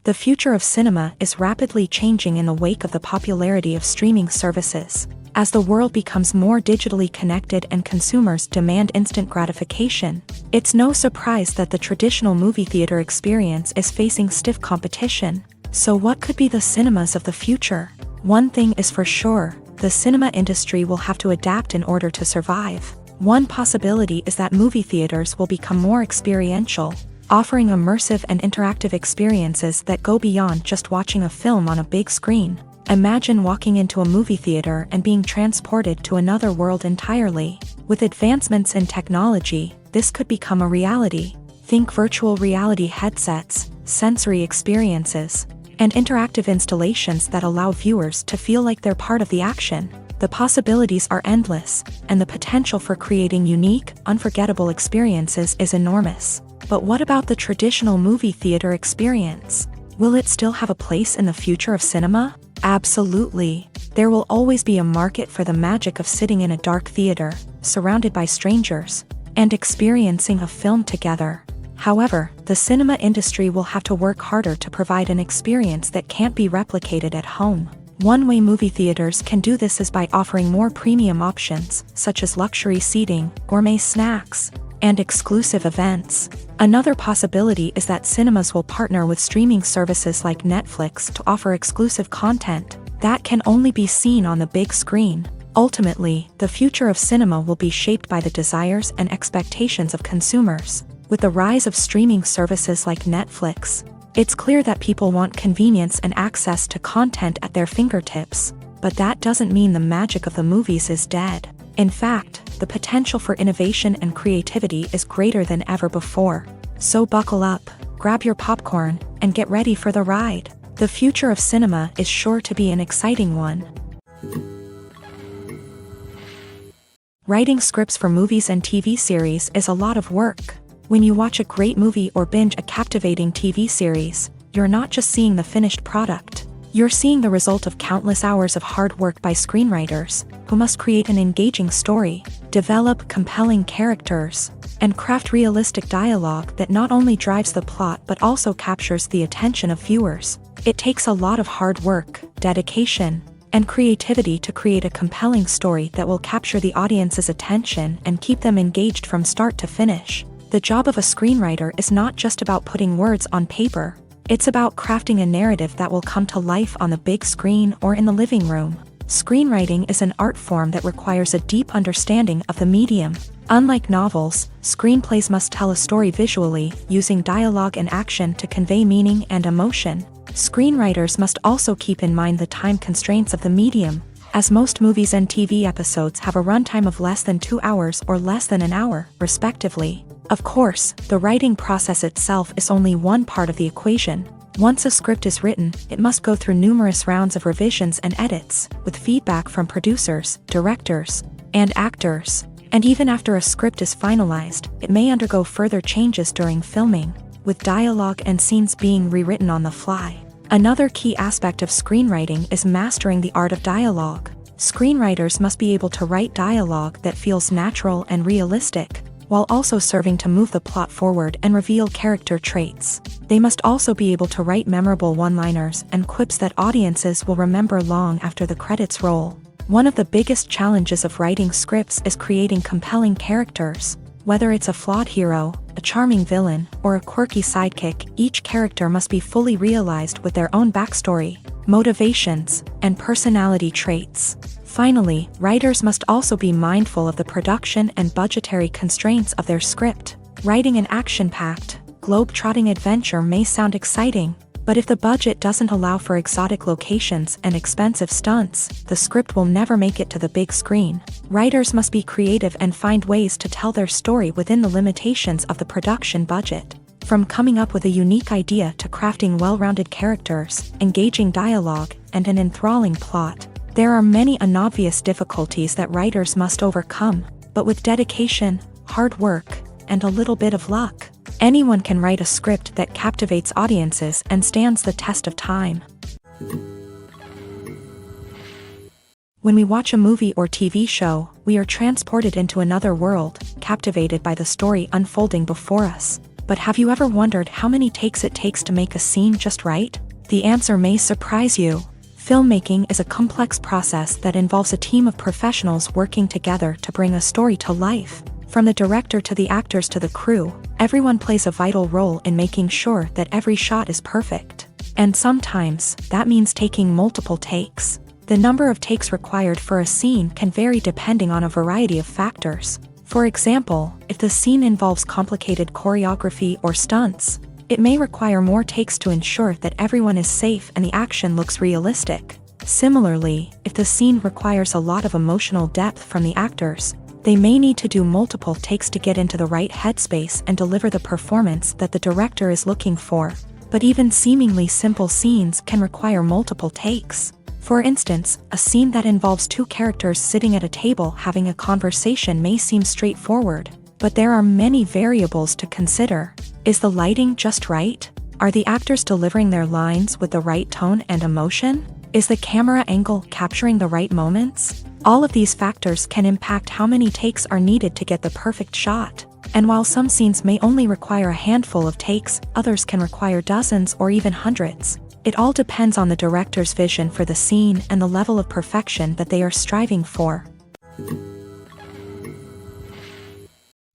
The future of cinema is rapidly changing in the wake of the popularity of streaming services. As the world becomes more digitally connected and consumers demand instant gratification, it's no surprise that the traditional movie theater experience is facing stiff competition. So what could be the cinemas of the future? One thing is for sure, the cinema industry will have to adapt in order to survive. One possibility is that movie theaters will become more experiential, offering immersive and interactive experiences that go beyond just watching a film on a big screen. Imagine walking into a movie theater and being transported to another world entirely. With advancements in technology, this could become a reality. Think virtual reality headsets, sensory experiences, and interactive installations that allow viewers to feel like they're part of the action. The possibilities are endless, and the potential for creating unique, unforgettable experiences is enormous. But what about the traditional movie theater experience? Will it still have a place in the future of cinema? Absolutely. There will always be a market for the magic of sitting in a dark theater, surrounded by strangers, and experiencing a film together. However, the cinema industry will have to work harder to provide an experience that can't be replicated at home. One way movie theaters can do this is by offering more premium options, such as luxury seating, gourmet snacks, and exclusive events. Another possibility is that cinemas will partner with streaming services like Netflix to offer exclusive content that can only be seen on the big screen. Ultimately, the future of cinema will be shaped by the desires and expectations of consumers. With the rise of streaming services like Netflix, it's clear that people want convenience and access to content at their fingertips. But that doesn't mean the magic of the movies is dead. In fact, the potential for innovation and creativity is greater than ever before. So buckle up, grab your popcorn, and get ready for the ride. The future of cinema is sure to be an exciting one. Writing scripts for movies and TV series is a lot of work. When you watch a great movie or binge a captivating TV series, you're not just seeing the finished product. You're seeing the result of countless hours of hard work by screenwriters, who must create an engaging story, develop compelling characters, and craft realistic dialogue that not only drives the plot but also captures the attention of viewers. It takes a lot of hard work, dedication, and creativity to create a compelling story that will capture the audience's attention and keep them engaged from start to finish. The job of a screenwriter is not just about putting words on paper. It's about crafting a narrative that will come to life on the big screen or in the living room. Screenwriting is an art form that requires a deep understanding of the medium. Unlike novels, screenplays must tell a story visually, using dialogue and action to convey meaning and emotion. Screenwriters must also keep in mind the time constraints of the medium, as most movies and TV episodes have a runtime of less than 2 hours or less than an hour, respectively. Of course, the writing process itself is only one part of the equation. Once a script is written, it must go through numerous rounds of revisions and edits, with feedback from producers, directors, and actors. And even after a script is finalized, it may undergo further changes during filming, with dialogue and scenes being rewritten on the fly. Another key aspect of screenwriting is mastering the art of dialogue. Screenwriters must be able to write dialogue that feels natural and realistic, while also serving to move the plot forward and reveal character traits. They must also be able to write memorable one-liners and quips that audiences will remember long after the credits roll. One of the biggest challenges of writing scripts is creating compelling characters. Whether it's a flawed hero, a charming villain, or a quirky sidekick, each character must be fully realized with their own backstory, motivations, and personality traits. Finally, writers must also be mindful of the production and budgetary constraints of their script. Writing an action-packed, globe-trotting adventure may sound exciting, but if the budget doesn't allow for exotic locations and expensive stunts, the script will never make it to the big screen. Writers must be creative and find ways to tell their story within the limitations of the production budget. From coming up with a unique idea to crafting well-rounded characters, engaging dialogue, and an enthralling plot, there are many unobvious difficulties that writers must overcome, but with dedication, hard work, and a little bit of luck, anyone can write a script that captivates audiences and stands the test of time. When we watch a movie or TV show, we are transported into another world, captivated by the story unfolding before us. But have you ever wondered how many takes it takes to make a scene just right? The answer may surprise you. Filmmaking is a complex process that involves a team of professionals working together to bring a story to life. From the director to the actors to the crew, everyone plays a vital role in making sure that every shot is perfect. And sometimes, that means taking multiple takes. The number of takes required for a scene can vary depending on a variety of factors. For example, if the scene involves complicated choreography or stunts, it may require more takes to ensure that everyone is safe and the action looks realistic. Similarly, if the scene requires a lot of emotional depth from the actors, they may need to do multiple takes to get into the right headspace and deliver the performance that the director is looking for. But even seemingly simple scenes can require multiple takes. For instance, a scene that involves two characters sitting at a table having a conversation may seem straightforward, but there are many variables to consider. Is the lighting just right? Are the actors delivering their lines with the right tone and emotion? Is the camera angle capturing the right moments? All of these factors can impact how many takes are needed to get the perfect shot. And while some scenes may only require a handful of takes, others can require dozens or even hundreds. It all depends on the director's vision for the scene and the level of perfection that they are striving for.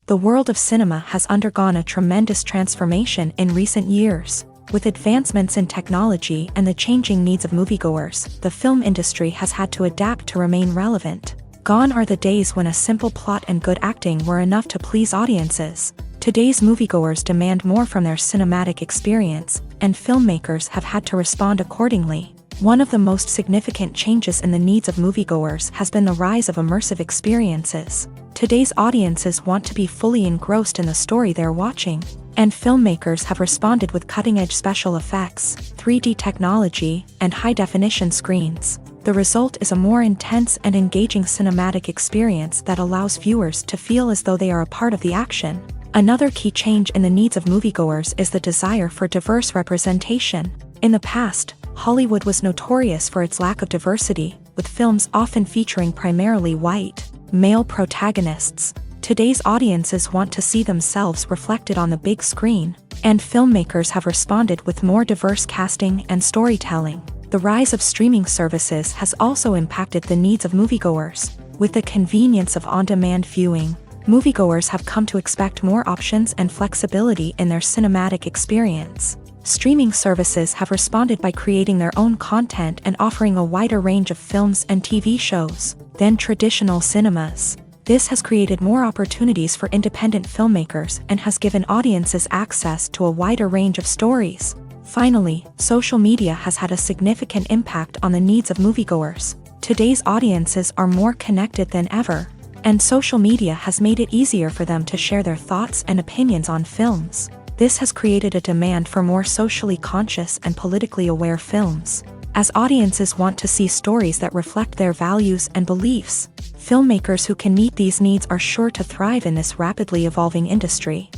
The world of cinema has undergone a tremendous transformation in recent years. With advancements in technology and the changing needs of moviegoers, the film industry has had to adapt to remain relevant. Gone are the days when a simple plot and good acting were enough to please audiences. Today's moviegoers demand more from their cinematic experience, and filmmakers have had to respond accordingly. One of the most significant changes in the needs of moviegoers has been the rise of immersive experiences. Today's audiences want to be fully engrossed in the story they're watching, and filmmakers have responded with cutting-edge special effects, 3D technology, and high-definition screens. The result is a more intense and engaging cinematic experience that allows viewers to feel as though they are a part of the action. Another key change in the needs of moviegoers is the desire for diverse representation. In the past, Hollywood was notorious for its lack of diversity, with films often featuring primarily white, male protagonists. Today's audiences want to see themselves reflected on the big screen, and filmmakers have responded with more diverse casting and storytelling. The rise of streaming services has also impacted the needs of moviegoers. With the convenience of on-demand viewing, moviegoers have come to expect more options and flexibility in their cinematic experience. Streaming services have responded by creating their own content and offering a wider range of films and TV shows than traditional cinemas. This has created more opportunities for independent filmmakers and has given audiences access to a wider range of stories. Finally, social media has had a significant impact on the needs of moviegoers. Today's audiences are more connected than ever, and social media has made it easier for them to share their thoughts and opinions on films. This has created a demand for more socially conscious and politically aware films. As audiences want to see stories that reflect their values and beliefs, filmmakers who can meet these needs are sure to thrive in this rapidly evolving industry.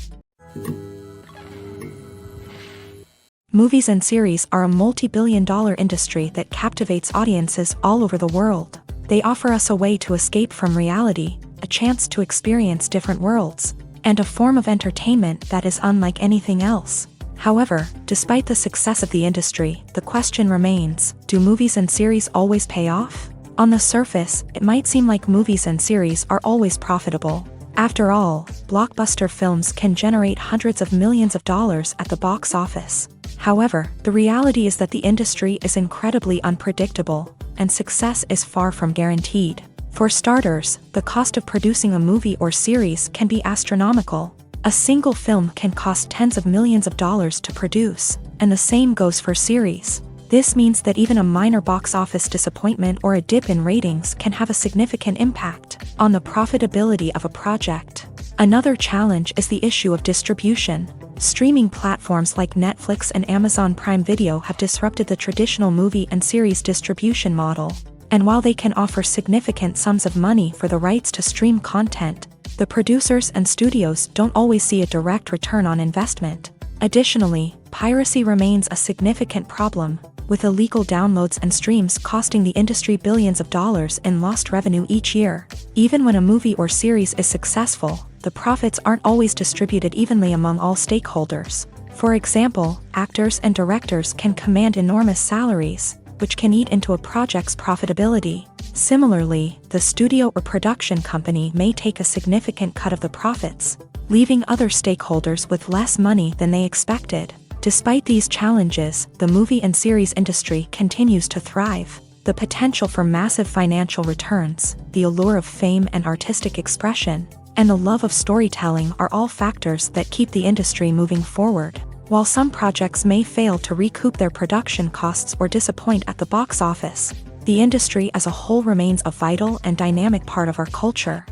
Movies and series are a multi-billion-dollar industry that captivates audiences all over the world. They offer us a way to escape from reality, a chance to experience different worlds, and a form of entertainment that is unlike anything else. However, despite the success of the industry, the question remains, do movies and series always pay off? On the surface, it might seem like movies and series are always profitable. After all, blockbuster films can generate hundreds of millions of dollars at the box office. However, the reality is that the industry is incredibly unpredictable, and success is far from guaranteed. For starters, the cost of producing a movie or series can be astronomical. A single film can cost tens of millions of dollars to produce, and the same goes for series. This means that even a minor box office disappointment or a dip in ratings can have a significant impact on the profitability of a project. Another challenge is the issue of distribution. Streaming platforms like Netflix and Amazon Prime Video have disrupted the traditional movie and series distribution model. And while they can offer significant sums of money for the rights to stream content, the producers and studios don't always see a direct return on investment. Additionally, piracy remains a significant problem, with illegal downloads and streams costing the industry billions of dollars in lost revenue each year. Even when a movie or series is successful, the profits aren't always distributed evenly among all stakeholders. For example, actors and directors can command enormous salaries, which can eat into a project's profitability. Similarly, the studio or production company may take a significant cut of the profits, leaving other stakeholders with less money than they expected. Despite these challenges, the movie and series industry continues to thrive. The potential for massive financial returns, the allure of fame and artistic expression, and the love of storytelling are all factors that keep the industry moving forward. While some projects may fail to recoup their production costs or disappoint at the box office, the industry as a whole remains a vital and dynamic part of our culture.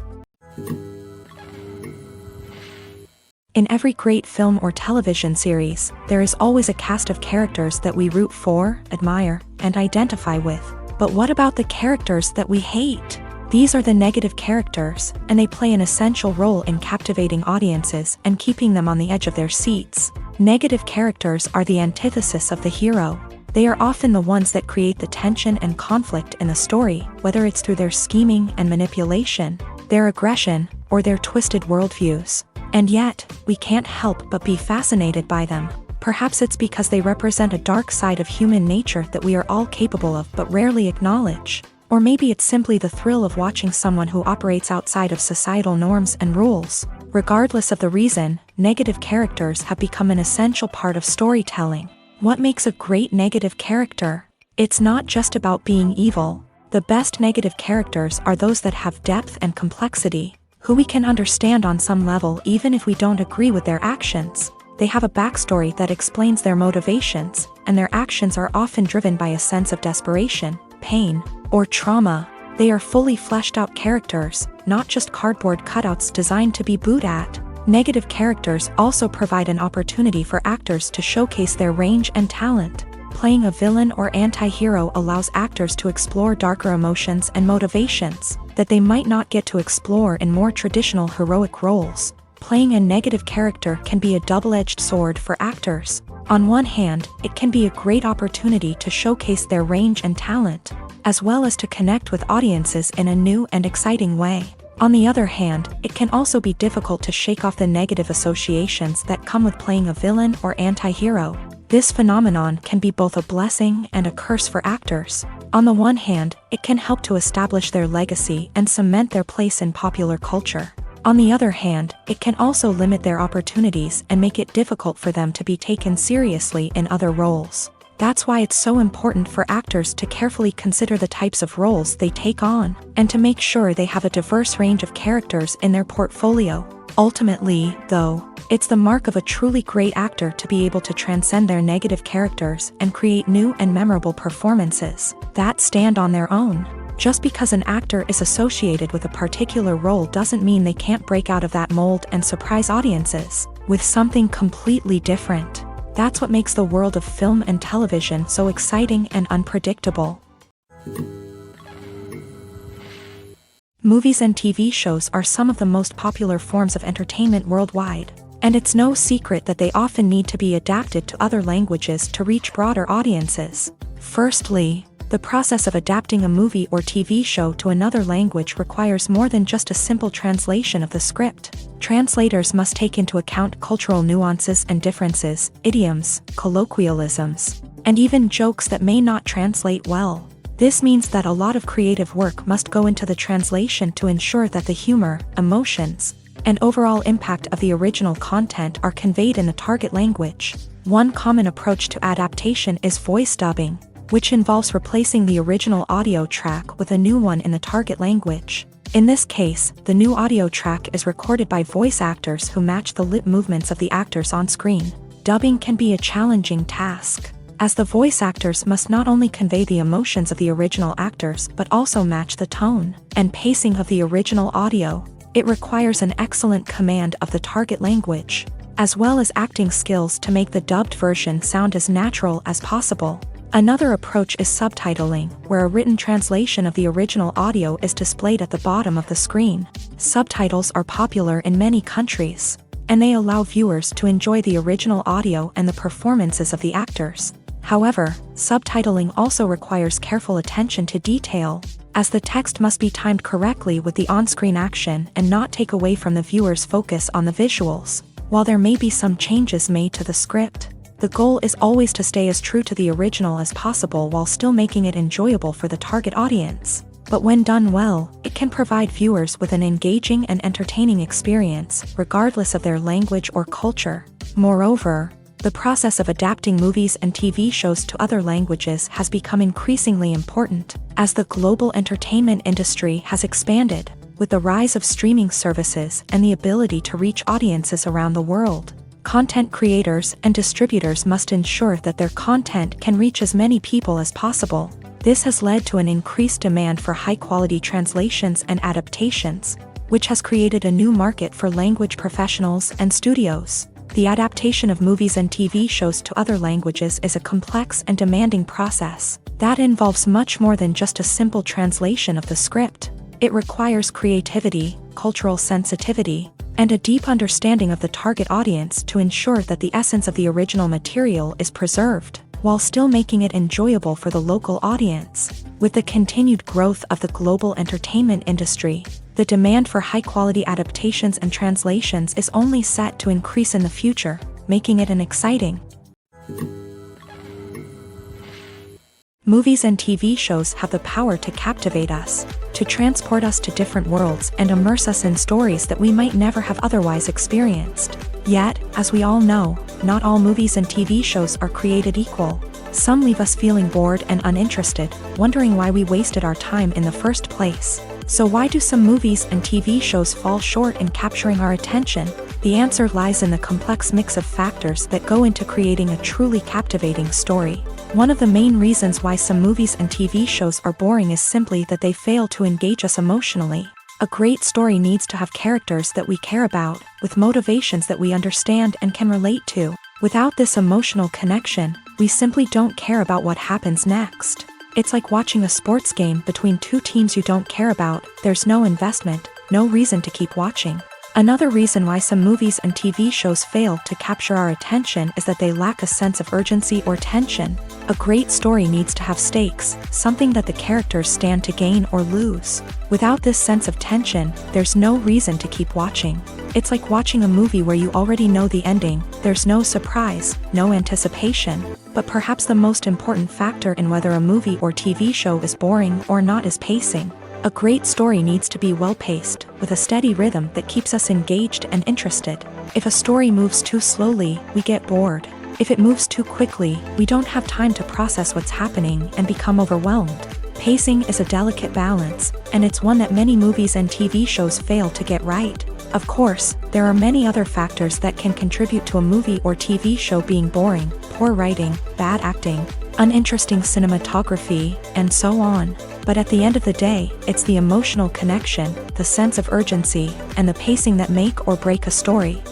In every great film or television series, there is always a cast of characters that we root for, admire, and identify with. But what about the characters that we hate? These are the negative characters, and they play an essential role in captivating audiences and keeping them on the edge of their seats. Negative characters are the antithesis of the hero. They are often the ones that create the tension and conflict in the story, whether it's through their scheming and manipulation, their aggression, or their twisted worldviews. And yet, we can't help but be fascinated by them. Perhaps it's because they represent a dark side of human nature that we are all capable of but rarely acknowledge. Or maybe it's simply the thrill of watching someone who operates outside of societal norms and rules. Regardless of the reason, negative characters have become an essential part of storytelling. What makes a great negative character? It's not just about being evil. The best negative characters are those that have depth and complexity, who we can understand on some level even if we don't agree with their actions. They have a backstory that explains their motivations, and their actions are often driven by a sense of desperation, pain, or trauma. They are fully fleshed out characters, not just cardboard cutouts designed to be booed at. Negative characters also provide an opportunity for actors to showcase their range and talent. Playing a villain or anti-hero allows actors to explore darker emotions and motivations that they might not get to explore in more traditional heroic roles. Playing a negative character can be a double-edged sword for actors. On one hand, it can be a great opportunity to showcase their range and talent, as well as to connect with audiences in a new and exciting way. On the other hand, it can also be difficult to shake off the negative associations that come with playing a villain or anti-hero. This phenomenon can be both a blessing and a curse for actors. On the one hand, it can help to establish their legacy and cement their place in popular culture. On the other hand, it can also limit their opportunities and make it difficult for them to be taken seriously in other roles. That's why it's so important for actors to carefully consider the types of roles they take on, and to make sure they have a diverse range of characters in their portfolio. Ultimately, though, it's the mark of a truly great actor to be able to transcend their negative characters and create new and memorable performances that stand on their own. Just because an actor is associated with a particular role doesn't mean they can't break out of that mold and surprise audiences with something completely different. That's what makes the world of film and television so exciting and unpredictable. Movies and TV shows are some of the most popular forms of entertainment worldwide, and it's no secret that they often need to be adapted to other languages to reach broader audiences. Firstly, the process of adapting a movie or TV show to another language requires more than just a simple translation of the script. Translators must take into account cultural nuances and differences, idioms, colloquialisms, and even jokes that may not translate well. This means that a lot of creative work must go into the translation to ensure that the humor, emotions, and overall impact of the original content are conveyed in the target language. One common approach to adaptation is voice dubbing, which involves replacing the original audio track with a new one in the target language. In this case, the new audio track is recorded by voice actors who match the lip movements of the actors on screen. Dubbing can be a challenging task, as the voice actors must not only convey the emotions of the original actors but also match the tone and pacing of the original audio. It requires an excellent command of the target language, as well as acting skills to make the dubbed version sound as natural as possible. Another approach is subtitling, where a written translation of the original audio is displayed at the bottom of the screen. Subtitles are popular in many countries, and they allow viewers to enjoy the original audio and the performances of the actors. However, subtitling also requires careful attention to detail, as the text must be timed correctly with the on-screen action and not take away from the viewer's focus on the visuals. While there may be some changes made to the script, the goal is always to stay as true to the original as possible while still making it enjoyable for the target audience. But when done well, it can provide viewers with an engaging and entertaining experience, regardless of their language or culture. Moreover, the process of adapting movies and TV shows to other languages has become increasingly important, as the global entertainment industry has expanded, with the rise of streaming services and the ability to reach audiences around the world. Content creators and distributors must ensure that their content can reach as many people as possible. This has led to an increased demand for high-quality translations and adaptations, which has created a new market for language professionals and studios. The adaptation of movies and TV shows to other languages is a complex and demanding process that involves much more than just a simple translation of the script. It requires creativity, cultural sensitivity, and a deep understanding of the target audience to ensure that the essence of the original material is preserved, while still making it enjoyable for the local audience. With the continued growth of the global entertainment industry, the demand for high-quality adaptations and translations is only set to increase in the future, making it an exciting. Movies and TV shows have the power to captivate us, to transport us to different worlds and immerse us in stories that we might never have otherwise experienced. Yet, as we all know, not all movies and TV shows are created equal. Some leave us feeling bored and uninterested, wondering why we wasted our time in the first place. So why do some movies and TV shows fall short in capturing our attention? The answer lies in the complex mix of factors that go into creating a truly captivating story. One of the main reasons why some movies and TV shows are boring is simply that they fail to engage us emotionally. A great story needs to have characters that we care about, with motivations that we understand and can relate to. Without this emotional connection, we simply don't care about what happens next. It's like watching a sports game between two teams you don't care about. There's no investment, no reason to keep watching. Another reason why some movies and TV shows fail to capture our attention is that they lack a sense of urgency or tension. A great story needs to have stakes, something that the characters stand to gain or lose. Without this sense of tension, there's no reason to keep watching. It's like watching a movie where you already know the ending, there's no surprise, no anticipation. But perhaps the most important factor in whether a movie or TV show is boring or not is pacing. A great story needs to be well-paced, with a steady rhythm that keeps us engaged and interested. If a story moves too slowly, we get bored. If it moves too quickly, we don't have time to process what's happening and become overwhelmed. Pacing is a delicate balance, and it's one that many movies and TV shows fail to get right. Of course, there are many other factors that can contribute to a movie or TV show being boring: poor writing, bad acting, uninteresting cinematography, and so on. But at the end of the day, it's the emotional connection, the sense of urgency, and the pacing that make or break a story.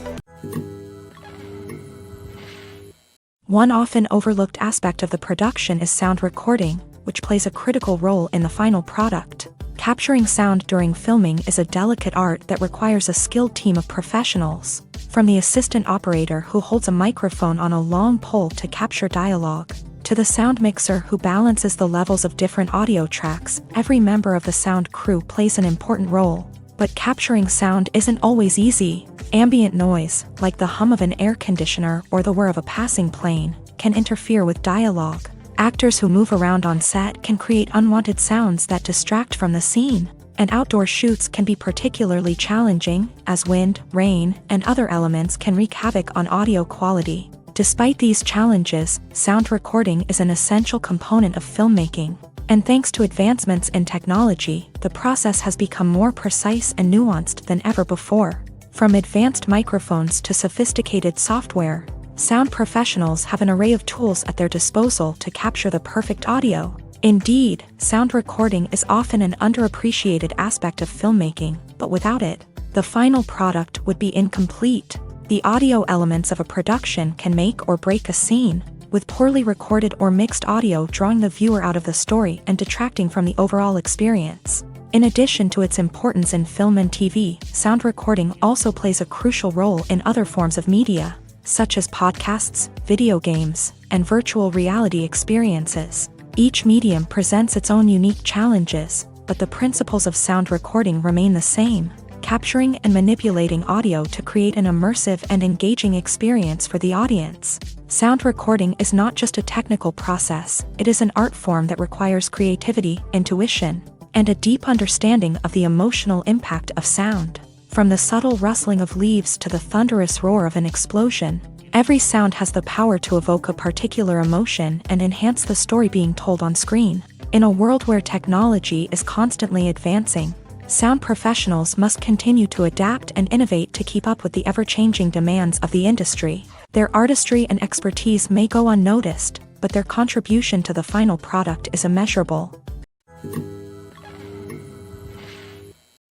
One often overlooked aspect of the production is sound recording, which plays a critical role in the final product. Capturing sound during filming is a delicate art that requires a skilled team of professionals. From the assistant operator who holds a microphone on a long pole to capture dialogue, to the sound mixer who balances the levels of different audio tracks, every member of the sound crew plays an important role. But capturing sound isn't always easy. Ambient noise, like the hum of an air conditioner or the whir of a passing plane, can interfere with dialogue. Actors who move around on set can create unwanted sounds that distract from the scene. And outdoor shoots can be particularly challenging, as wind, rain, and other elements can wreak havoc on audio quality. Despite these challenges, sound recording is an essential component of filmmaking. And thanks to advancements in technology, the process has become more precise and nuanced than ever before. From advanced microphones to sophisticated software, sound professionals have an array of tools at their disposal to capture the perfect audio. Indeed, sound recording is often an underappreciated aspect of filmmaking, but without it, the final product would be incomplete. The audio elements of a production can make or break a scene, with poorly recorded or mixed audio drawing the viewer out of the story and detracting from the overall experience. In addition to its importance in film and TV, sound recording also plays a crucial role in other forms of media, such as podcasts, video games, and virtual reality experiences. Each medium presents its own unique challenges, but the principles of sound recording remain the same: capturing and manipulating audio to create an immersive and engaging experience for the audience. Sound recording is not just a technical process, it is an art form that requires creativity, intuition, and a deep understanding of the emotional impact of sound. From the subtle rustling of leaves to the thunderous roar of an explosion, every sound has the power to evoke a particular emotion and enhance the story being told on screen. In a world where technology is constantly advancing, sound professionals must continue to adapt and innovate to keep up with the ever-changing demands of the industry. Their artistry and expertise may go unnoticed, but their contribution to the final product is immeasurable.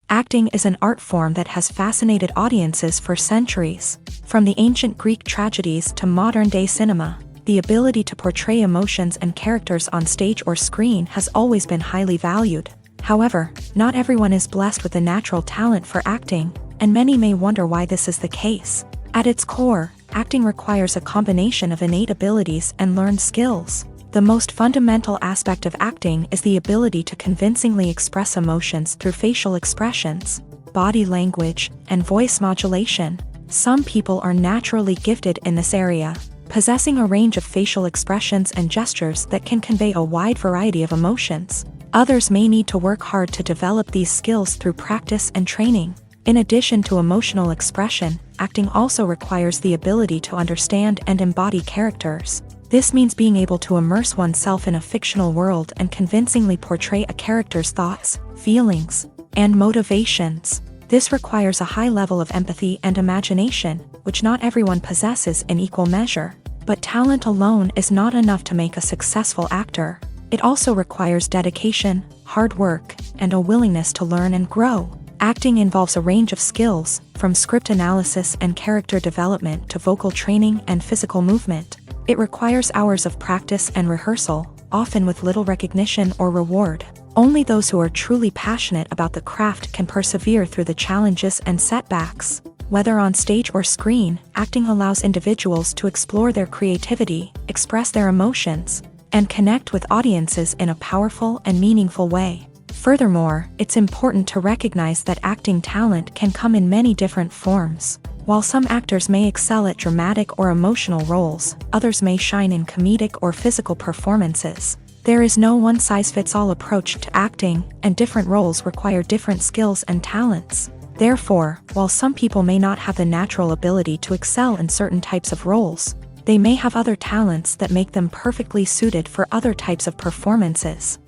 Acting is an art form that has fascinated audiences for centuries. From the ancient Greek tragedies to modern-day cinema, the ability to portray emotions and characters on stage or screen has always been highly valued. However, not everyone is blessed with a natural talent for acting, and many may wonder why this is the case. At its core, acting requires a combination of innate abilities and learned skills. The most fundamental aspect of acting is the ability to convincingly express emotions through facial expressions, body language, and voice modulation. Some people are naturally gifted in this area, possessing a range of facial expressions and gestures that can convey a wide variety of emotions. Others may need to work hard to develop these skills through practice and training. In addition to emotional expression, acting also requires the ability to understand and embody characters. This means being able to immerse oneself in a fictional world and convincingly portray a character's thoughts, feelings, and motivations. This requires a high level of empathy and imagination, which not everyone possesses in equal measure. But talent alone is not enough to make a successful actor. It also requires dedication, hard work, and a willingness to learn and grow. Acting involves a range of skills, from script analysis and character development to vocal training and physical movement. It requires hours of practice and rehearsal, often with little recognition or reward. Only those who are truly passionate about the craft can persevere through the challenges and setbacks. Whether on stage or screen, acting allows individuals to explore their creativity, express their emotions, and connect with audiences in a powerful and meaningful way. Furthermore, it's important to recognize that acting talent can come in many different forms. While some actors may excel at dramatic or emotional roles, others may shine in comedic or physical performances. There is no one-size-fits-all approach to acting, and different roles require different skills and talents. Therefore, while some people may not have the natural ability to excel in certain types of roles, they may have other talents that make them perfectly suited for other types of performances.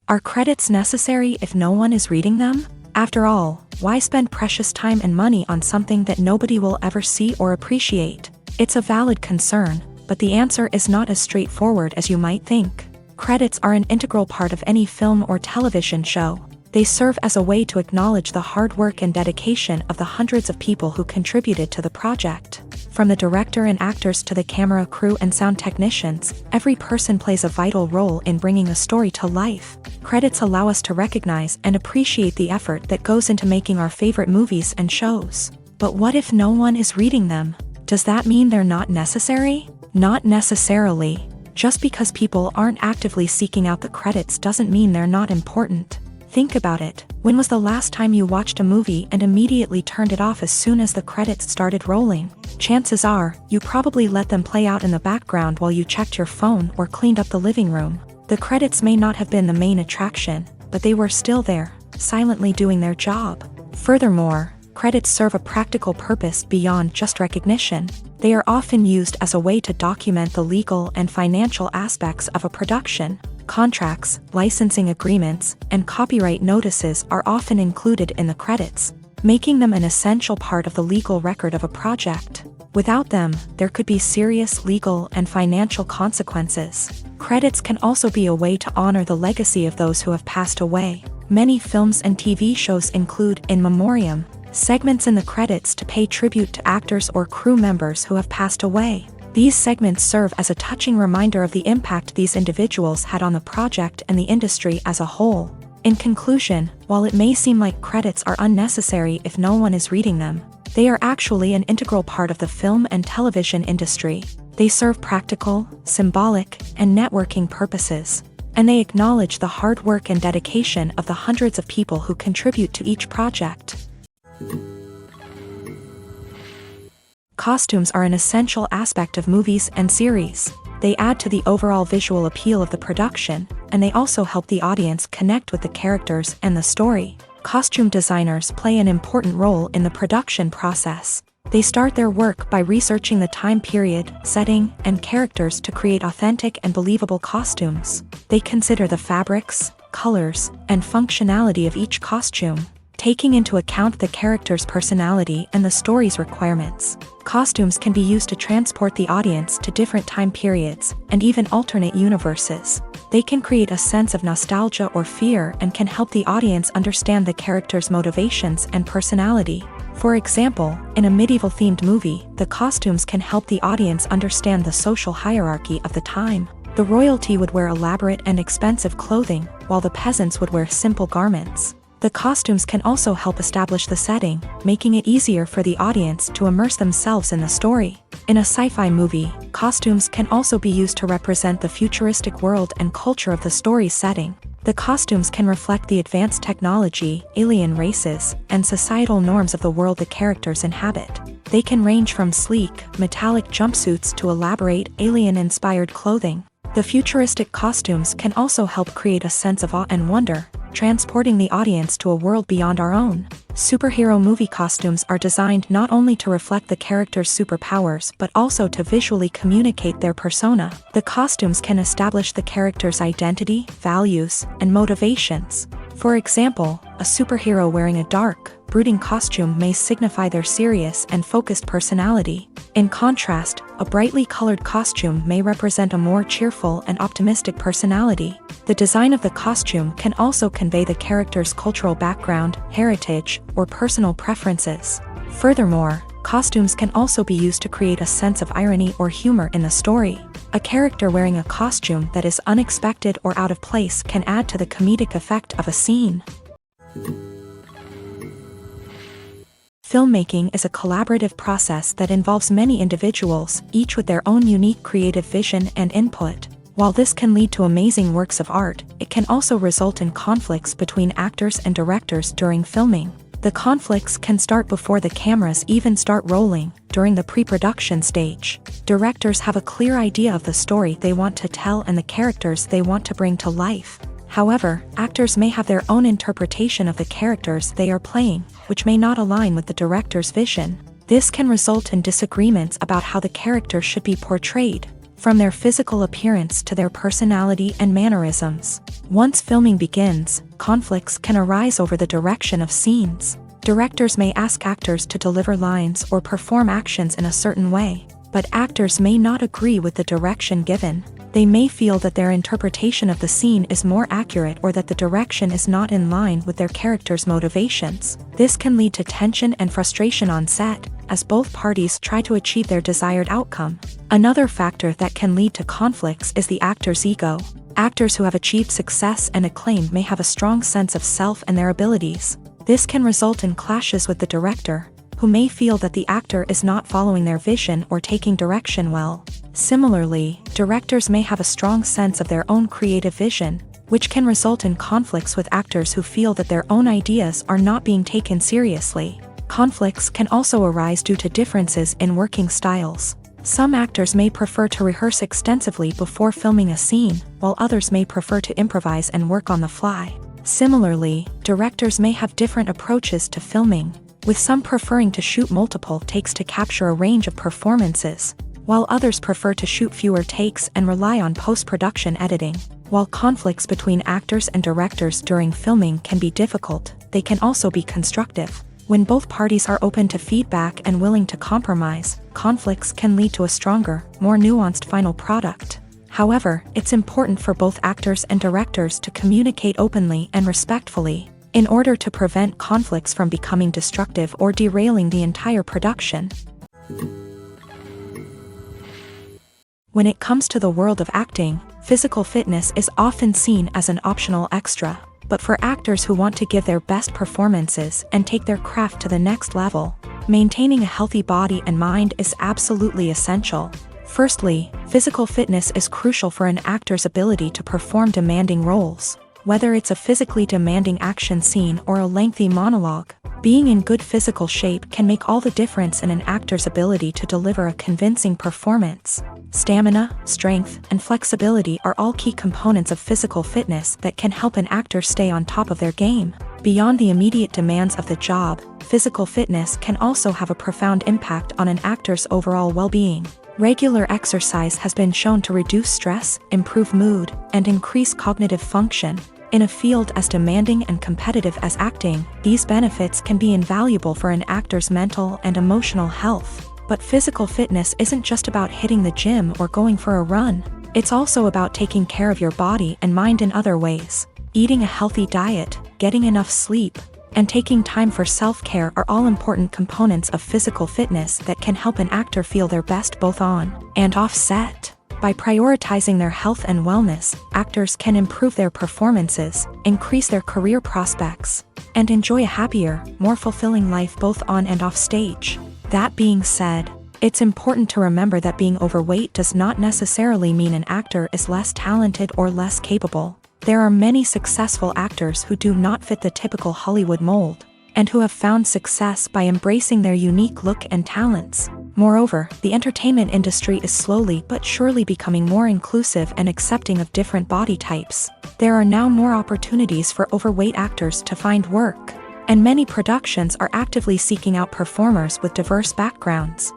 Are credits necessary if no one is reading them? After all, why spend precious time and money on something that nobody will ever see or appreciate? It's a valid concern, but the answer is not as straightforward as you might think. Credits are an integral part of any film or television show. They serve as a way to acknowledge the hard work and dedication of the hundreds of people who contributed to the project. From the director and actors to the camera crew and sound technicians, every person plays a vital role in bringing a story to life. Credits allow us to recognize and appreciate the effort that goes into making our favorite movies and shows. But what if no one is reading them? Does that mean they're not necessary? Not necessarily. Just because people aren't actively seeking out the credits doesn't mean they're not important. Think about it. When was the last time you watched a movie and immediately turned it off as soon as the credits started rolling? Chances are, you probably let them play out in the background while you checked your phone or cleaned up the living room. The credits may not have been the main attraction, but they were still there, silently doing their job. Furthermore, credits serve a practical purpose beyond just recognition. They are often used as a way to document the legal and financial aspects of a production. Contracts, licensing agreements, and copyright notices are often included in the credits, making them an essential part of the legal record of a project. Without them, there could be serious legal and financial consequences. Credits can also be a way to honor the legacy of those who have passed away. Many films and TV shows include in memoriam segments in the credits to pay tribute to actors or crew members who have passed away. These segments serve as a touching reminder of the impact these individuals had on the project and the industry as a whole. In conclusion, while it may seem like credits are unnecessary if no one is reading them, they are actually an integral part of the film and television industry. They serve practical, symbolic, and networking purposes, and they acknowledge the hard work and dedication of the hundreds of people who contribute to each project. Costumes are an essential aspect of movies and series. They add to the overall visual appeal of the production, and they also help the audience connect with the characters and the story. Costume designers play an important role in the production process. They start their work by researching the time period, setting, and characters to create authentic and believable costumes. They consider the fabrics, colors, and functionality of each costume, taking into account the character's personality and the story's requirements. Costumes can be used to transport the audience to different time periods, and even alternate universes. They can create a sense of nostalgia or fear and can help the audience understand the character's motivations and personality. For example, in a medieval-themed movie, the costumes can help the audience understand the social hierarchy of the time. The royalty would wear elaborate and expensive clothing, while the peasants would wear simple garments. The costumes can also help establish the setting, making it easier for the audience to immerse themselves in the story. In a sci-fi movie, costumes can also be used to represent the futuristic world and culture of the story's setting. The costumes can reflect the advanced technology, alien races, and societal norms of the world the characters inhabit. They can range from sleek, metallic jumpsuits to elaborate, alien-inspired clothing. The futuristic costumes can also help create a sense of awe and wonder, transporting the audience to a world beyond our own. Superhero movie costumes are designed not only to reflect the character's superpowers but also to visually communicate their persona. The costumes can establish the character's identity, values, and motivations. For example, a superhero wearing a dark, brooding costume may signify their serious and focused personality. In contrast, a brightly colored costume may represent a more cheerful and optimistic personality. The design of the costume can also convey the character's cultural background, heritage, or personal preferences. Furthermore, Costumes can also be used to create a sense of irony or humor in the story. A character wearing a costume that is unexpected or out of place can add to the comedic effect of a scene. Filmmaking is a collaborative process that involves many individuals, each with their own unique creative vision and input. While this can lead to amazing works of art, it can also result in conflicts between actors and directors during filming. The conflicts can start before the cameras even start rolling, during the pre-production stage. Directors have a clear idea of the story they want to tell and the characters they want to bring to life. However, actors may have their own interpretation of the characters they are playing, which may not align with the director's vision. This can result in disagreements about how the character should be portrayed, from their physical appearance to their personality and mannerisms. Once filming begins, conflicts can arise over the direction of scenes. Directors may ask actors to deliver lines or perform actions in a certain way, but actors may not agree with the direction given. They may feel that their interpretation of the scene is more accurate or that the direction is not in line with their character's motivations. This can lead to tension and frustration on set, as both parties try to achieve their desired outcome. Another factor that can lead to conflicts is the actor's ego. Actors who have achieved success and acclaim may have a strong sense of self and their abilities. This can result in clashes with the director, who may feel that the actor is not following their vision or taking direction well. Similarly, directors may have a strong sense of their own creative vision, which can result in conflicts with actors who feel that their own ideas are not being taken seriously. Conflicts can also arise due to differences in working styles. Some actors may prefer to rehearse extensively before filming a scene, while others may prefer to improvise and work on the fly. Similarly, directors may have different approaches to filming, with some preferring to shoot multiple takes to capture a range of performances, while others prefer to shoot fewer takes and rely on post-production editing. While conflicts between actors and directors during filming can be difficult, they can also be constructive. When both parties are open to feedback and willing to compromise, conflicts can lead to a stronger, more nuanced final product. However, it's important for both actors and directors to communicate openly and respectfully, in order to prevent conflicts from becoming destructive or derailing the entire production. When it comes to the world of acting, physical fitness is often seen as an optional extra. But for actors who want to give their best performances and take their craft to the next level, maintaining a healthy body and mind is absolutely essential. Firstly, physical fitness is crucial for an actor's ability to perform demanding roles. Whether it's a physically demanding action scene or a lengthy monologue, being in good physical shape can make all the difference in an actor's ability to deliver a convincing performance. Stamina, strength, and flexibility are all key components of physical fitness that can help an actor stay on top of their game. Beyond the immediate demands of the job, physical fitness can also have a profound impact on an actor's overall well-being. Regular exercise has been shown to reduce stress, improve mood, and increase cognitive function. In a field as demanding and competitive as acting, these benefits can be invaluable for an actor's mental and emotional health. But physical fitness isn't just about hitting the gym or going for a run. It's also about taking care of your body and mind in other ways. Eating a healthy diet, getting enough sleep, and taking time for self-care are all important components of physical fitness that can help an actor feel their best both on and off set. By prioritizing their health and wellness, actors can improve their performances, increase their career prospects, and enjoy a happier, more fulfilling life both on and off stage. That being said, it's important to remember that being overweight does not necessarily mean an actor is less talented or less capable. There are many successful actors who do not fit the typical Hollywood mold, and who have found success by embracing their unique look and talents. Moreover, the entertainment industry is slowly but surely becoming more inclusive and accepting of different body types. There are now more opportunities for overweight actors to find work, and many productions are actively seeking out performers with diverse backgrounds.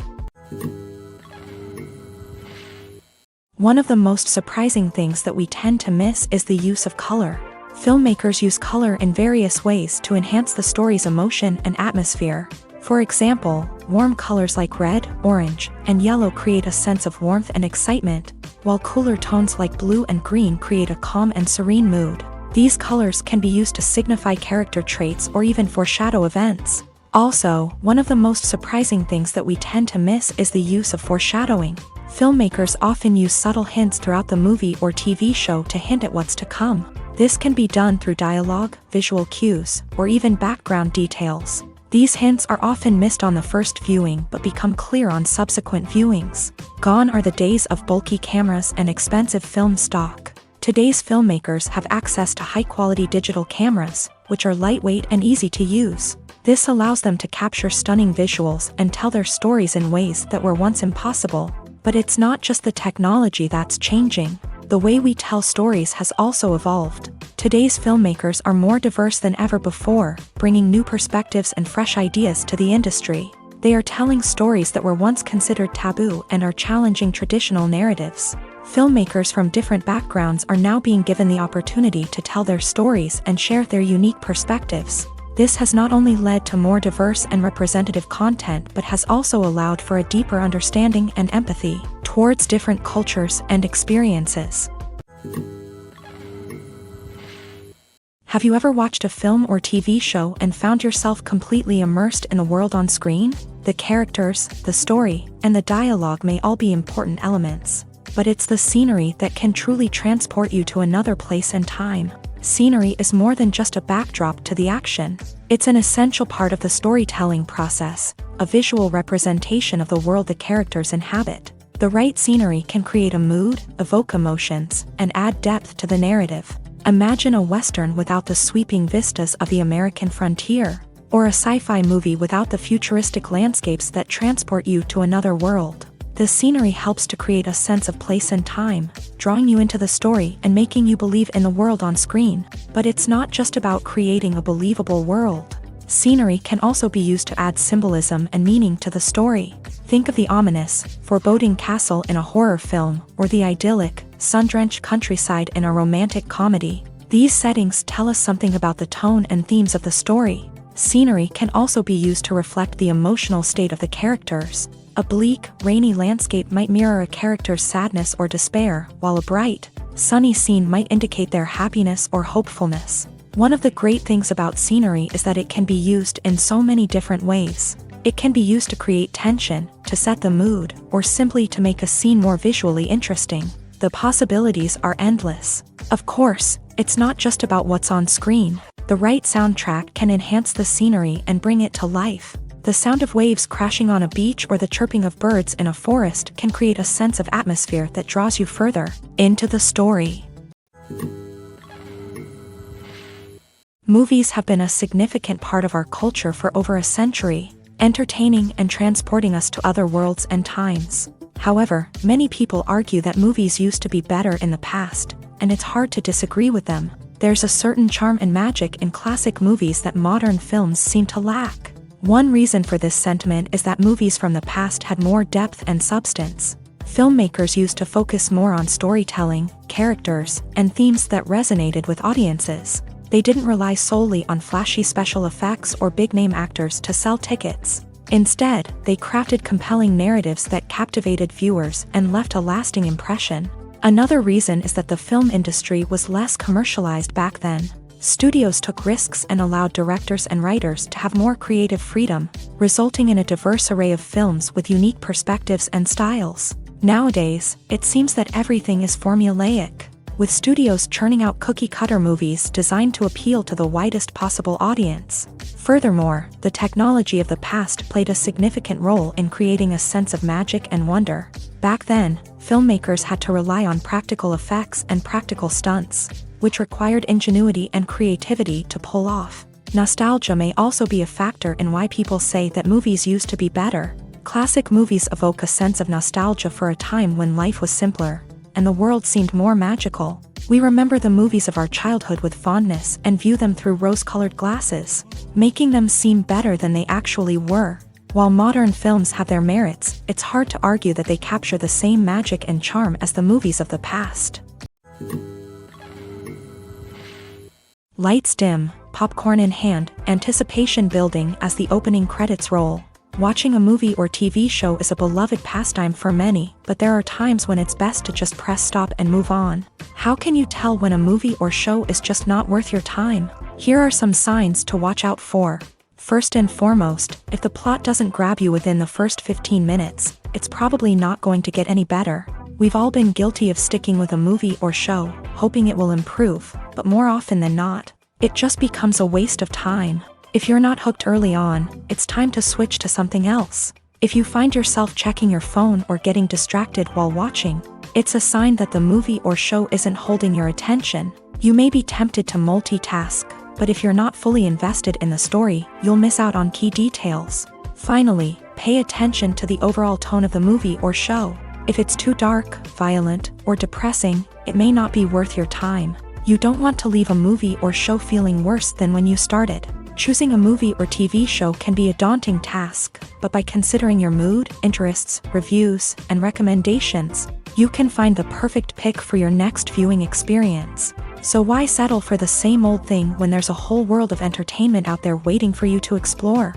One of the most surprising things that we tend to miss is the use of color. Filmmakers use color in various ways to enhance the story's emotion and atmosphere. For example, warm colors like red, orange, and yellow create a sense of warmth and excitement, while cooler tones like blue and green create a calm and serene mood. These colors can be used to signify character traits or even foreshadow events. Also, one of the most surprising things that we tend to miss is the use of foreshadowing. Filmmakers often use subtle hints throughout the movie or TV show to hint at what's to come. This can be done through dialogue, visual cues, or even background details. These hints are often missed on the first viewing but become clear on subsequent viewings. Gone are the days of bulky cameras and expensive film stock. Today's filmmakers have access to high-quality digital cameras, which are lightweight and easy to use. This allows them to capture stunning visuals and tell their stories in ways that were once impossible. But it's not just the technology that's changing. The way we tell stories has also evolved. Today's filmmakers are more diverse than ever before, bringing new perspectives and fresh ideas to the industry. They are telling stories that were once considered taboo and are challenging traditional narratives. Filmmakers from different backgrounds are now being given the opportunity to tell their stories and share their unique perspectives. This has not only led to more diverse and representative content but has also allowed for a deeper understanding and empathy towards different cultures and experiences. Have you ever watched a film or TV show and found yourself completely immersed in the world on screen? The characters, the story, and the dialogue may all be important elements, but it's the scenery that can truly transport you to another place and time. Scenery is more than just a backdrop to the action. It's an essential part of the storytelling process, a visual representation of the world the characters inhabit. The right scenery can create a mood, evoke emotions, and add depth to the narrative. Imagine a Western without the sweeping vistas of the American frontier, or a sci-fi movie without the futuristic landscapes that transport you to another world. The scenery helps to create a sense of place and time, drawing you into the story and making you believe in the world on screen. But it's not just about creating a believable world. Scenery can also be used to add symbolism and meaning to the story. Think of the ominous, foreboding castle in a horror film, or the idyllic, sun-drenched countryside in a romantic comedy. These settings tell us something about the tone and themes of the story. Scenery can also be used to reflect the emotional state of the characters. A bleak, rainy landscape might mirror a character's sadness or despair, while a bright, sunny scene might indicate their happiness or hopefulness. One of the great things about scenery is that it can be used in so many different ways. It can be used to create tension, to set the mood, or simply to make a scene more visually interesting. The possibilities are endless. Of course, it's not just about what's on screen. The right soundtrack can enhance the scenery and bring it to life. The sound of waves crashing on a beach or the chirping of birds in a forest can create a sense of atmosphere that draws you further into the story. Movies have been a significant part of our culture for over a century, entertaining and transporting us to other worlds and times. However, many people argue that movies used to be better in the past, and it's hard to disagree with them. There's a certain charm and magic in classic movies that modern films seem to lack. One reason for this sentiment is that movies from the past had more depth and substance. Filmmakers used to focus more on storytelling, characters, and themes that resonated with audiences. They didn't rely solely on flashy special effects or big-name actors to sell tickets. Instead, they crafted compelling narratives that captivated viewers and left a lasting impression. Another reason is that the film industry was less commercialized back then. Studios took risks and allowed directors and writers to have more creative freedom, resulting in a diverse array of films with unique perspectives and styles. Nowadays, it seems that everything is formulaic, with studios churning out cookie-cutter movies designed to appeal to the widest possible audience. Furthermore, the technology of the past played a significant role in creating a sense of magic and wonder. Back then, filmmakers had to rely on practical effects and practical stunts, which required ingenuity and creativity to pull off. Nostalgia may also be a factor in why people say that movies used to be better. Classic movies evoke a sense of nostalgia for a time when life was simpler, and the world seemed more magical. We remember the movies of our childhood with fondness and view them through rose-colored glasses, making them seem better than they actually were. While modern films have their merits, it's hard to argue that they capture the same magic and charm as the movies of the past. Lights dim, popcorn in hand, anticipation building as the opening credits roll. Watching a movie or TV show is a beloved pastime for many, but there are times when it's best to just press stop and move on. How can you tell when a movie or show is just not worth your time? Here are some signs to watch out for. First and foremost, if the plot doesn't grab you within the first 15 minutes, it's probably not going to get any better. We've all been guilty of sticking with a movie or show, hoping it will improve, but more often than not, it just becomes a waste of time. If you're not hooked early on, it's time to switch to something else. If you find yourself checking your phone or getting distracted while watching, it's a sign that the movie or show isn't holding your attention. You may be tempted to multitask, but if you're not fully invested in the story, you'll miss out on key details. Finally, pay attention to the overall tone of the movie or show. If it's too dark, violent, or depressing, it may not be worth your time. You don't want to leave a movie or show feeling worse than when you started. Choosing a movie or TV show can be a daunting task, but by considering your mood, interests, reviews, and recommendations, you can find the perfect pick for your next viewing experience. So why settle for the same old thing when there's a whole world of entertainment out there waiting for you to explore?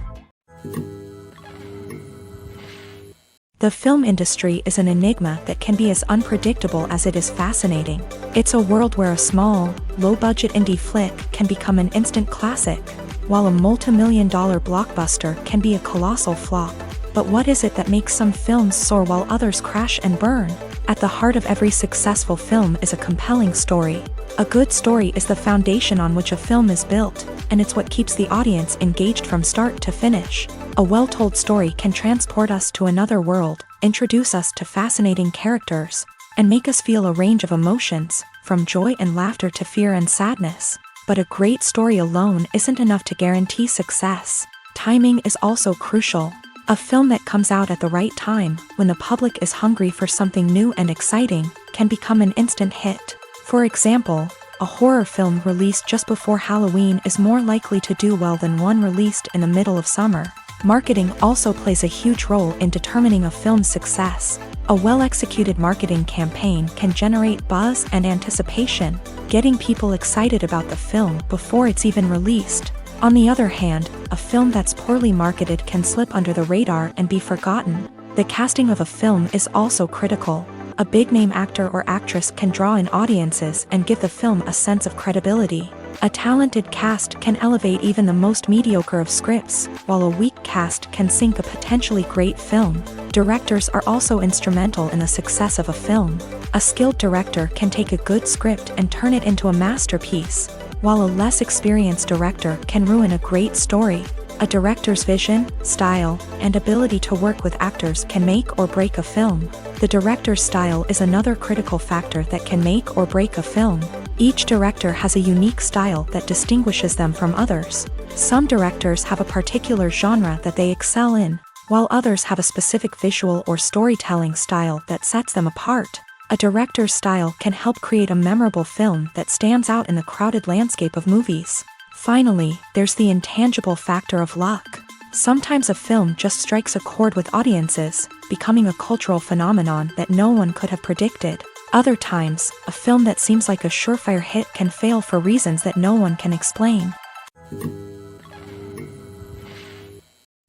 The film industry is an enigma that can be as unpredictable as it is fascinating. It's a world where a small, low-budget indie flick can become an instant classic, while a multi-million-dollar blockbuster can be a colossal flop. But what is it that makes some films soar while others crash and burn? At the heart of every successful film is a compelling story. A good story is the foundation on which a film is built, and it's what keeps the audience engaged from start to finish. A well-told story can transport us to another world, introduce us to fascinating characters, and make us feel a range of emotions, from joy and laughter to fear and sadness. But a great story alone isn't enough to guarantee success. Timing is also crucial. A film that comes out at the right time, when the public is hungry for something new and exciting, can become an instant hit. For example, a horror film released just before Halloween is more likely to do well than one released in the middle of summer. Marketing also plays a huge role in determining a film's success. A well-executed marketing campaign can generate buzz and anticipation, getting people excited about the film before it's even released. On the other hand, a film that's poorly marketed can slip under the radar and be forgotten. The casting of a film is also critical. A big-name actor or actress can draw in audiences and give the film a sense of credibility. A talented cast can elevate even the most mediocre of scripts, while a weak cast can sink a potentially great film. Directors are also instrumental in the success of a film. A skilled director can take a good script and turn it into a masterpiece, while a less experienced director can ruin a great story. A director's vision, style, and ability to work with actors can make or break a film. The director's style is another critical factor that can make or break a film. Each director has a unique style that distinguishes them from others. Some directors have a particular genre that they excel in, while others have a specific visual or storytelling style that sets them apart. A director's style can help create a memorable film that stands out in the crowded landscape of movies. Finally, there's the intangible factor of luck. Sometimes a film just strikes a chord with audiences, becoming a cultural phenomenon that no one could have predicted. Other times, a film that seems like a surefire hit can fail for reasons that no one can explain.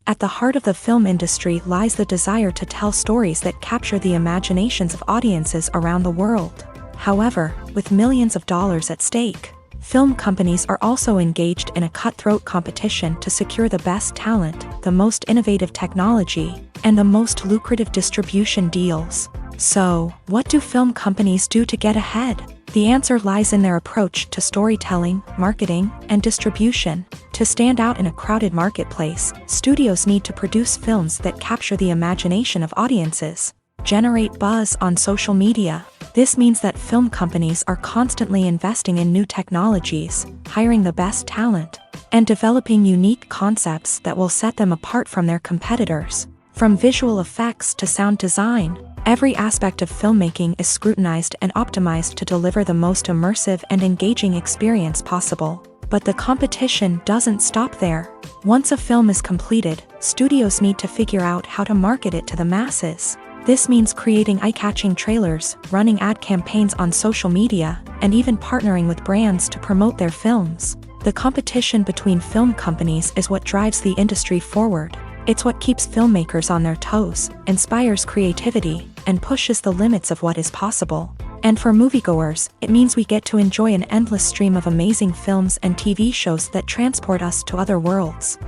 At the heart of the film industry lies the desire to tell stories that capture the imaginations of audiences around the world. However, with millions of dollars at stake, film companies are also engaged in a cutthroat competition to secure the best talent, the most innovative technology, and the most lucrative distribution deals. So, what do film companies do to get ahead? The answer lies in their approach to storytelling, marketing, and distribution. To stand out in a crowded marketplace, studios need to produce films that capture the imagination of audiences, generate buzz on social media. This means that film companies are constantly investing in new technologies, hiring the best talent, and developing unique concepts that will set them apart from their competitors. From visual effects to sound design, every aspect of filmmaking is scrutinized and optimized to deliver the most immersive and engaging experience possible. But the competition doesn't stop there. Once a film is completed, studios need to figure out how to market it to the masses. This means creating eye-catching trailers, running ad campaigns on social media, and even partnering with brands to promote their films. The competition between film companies is what drives the industry forward. It's what keeps filmmakers on their toes, inspires creativity, and pushes the limits of what is possible. And for moviegoers, it means we get to enjoy an endless stream of amazing films and TV shows that transport us to other worlds.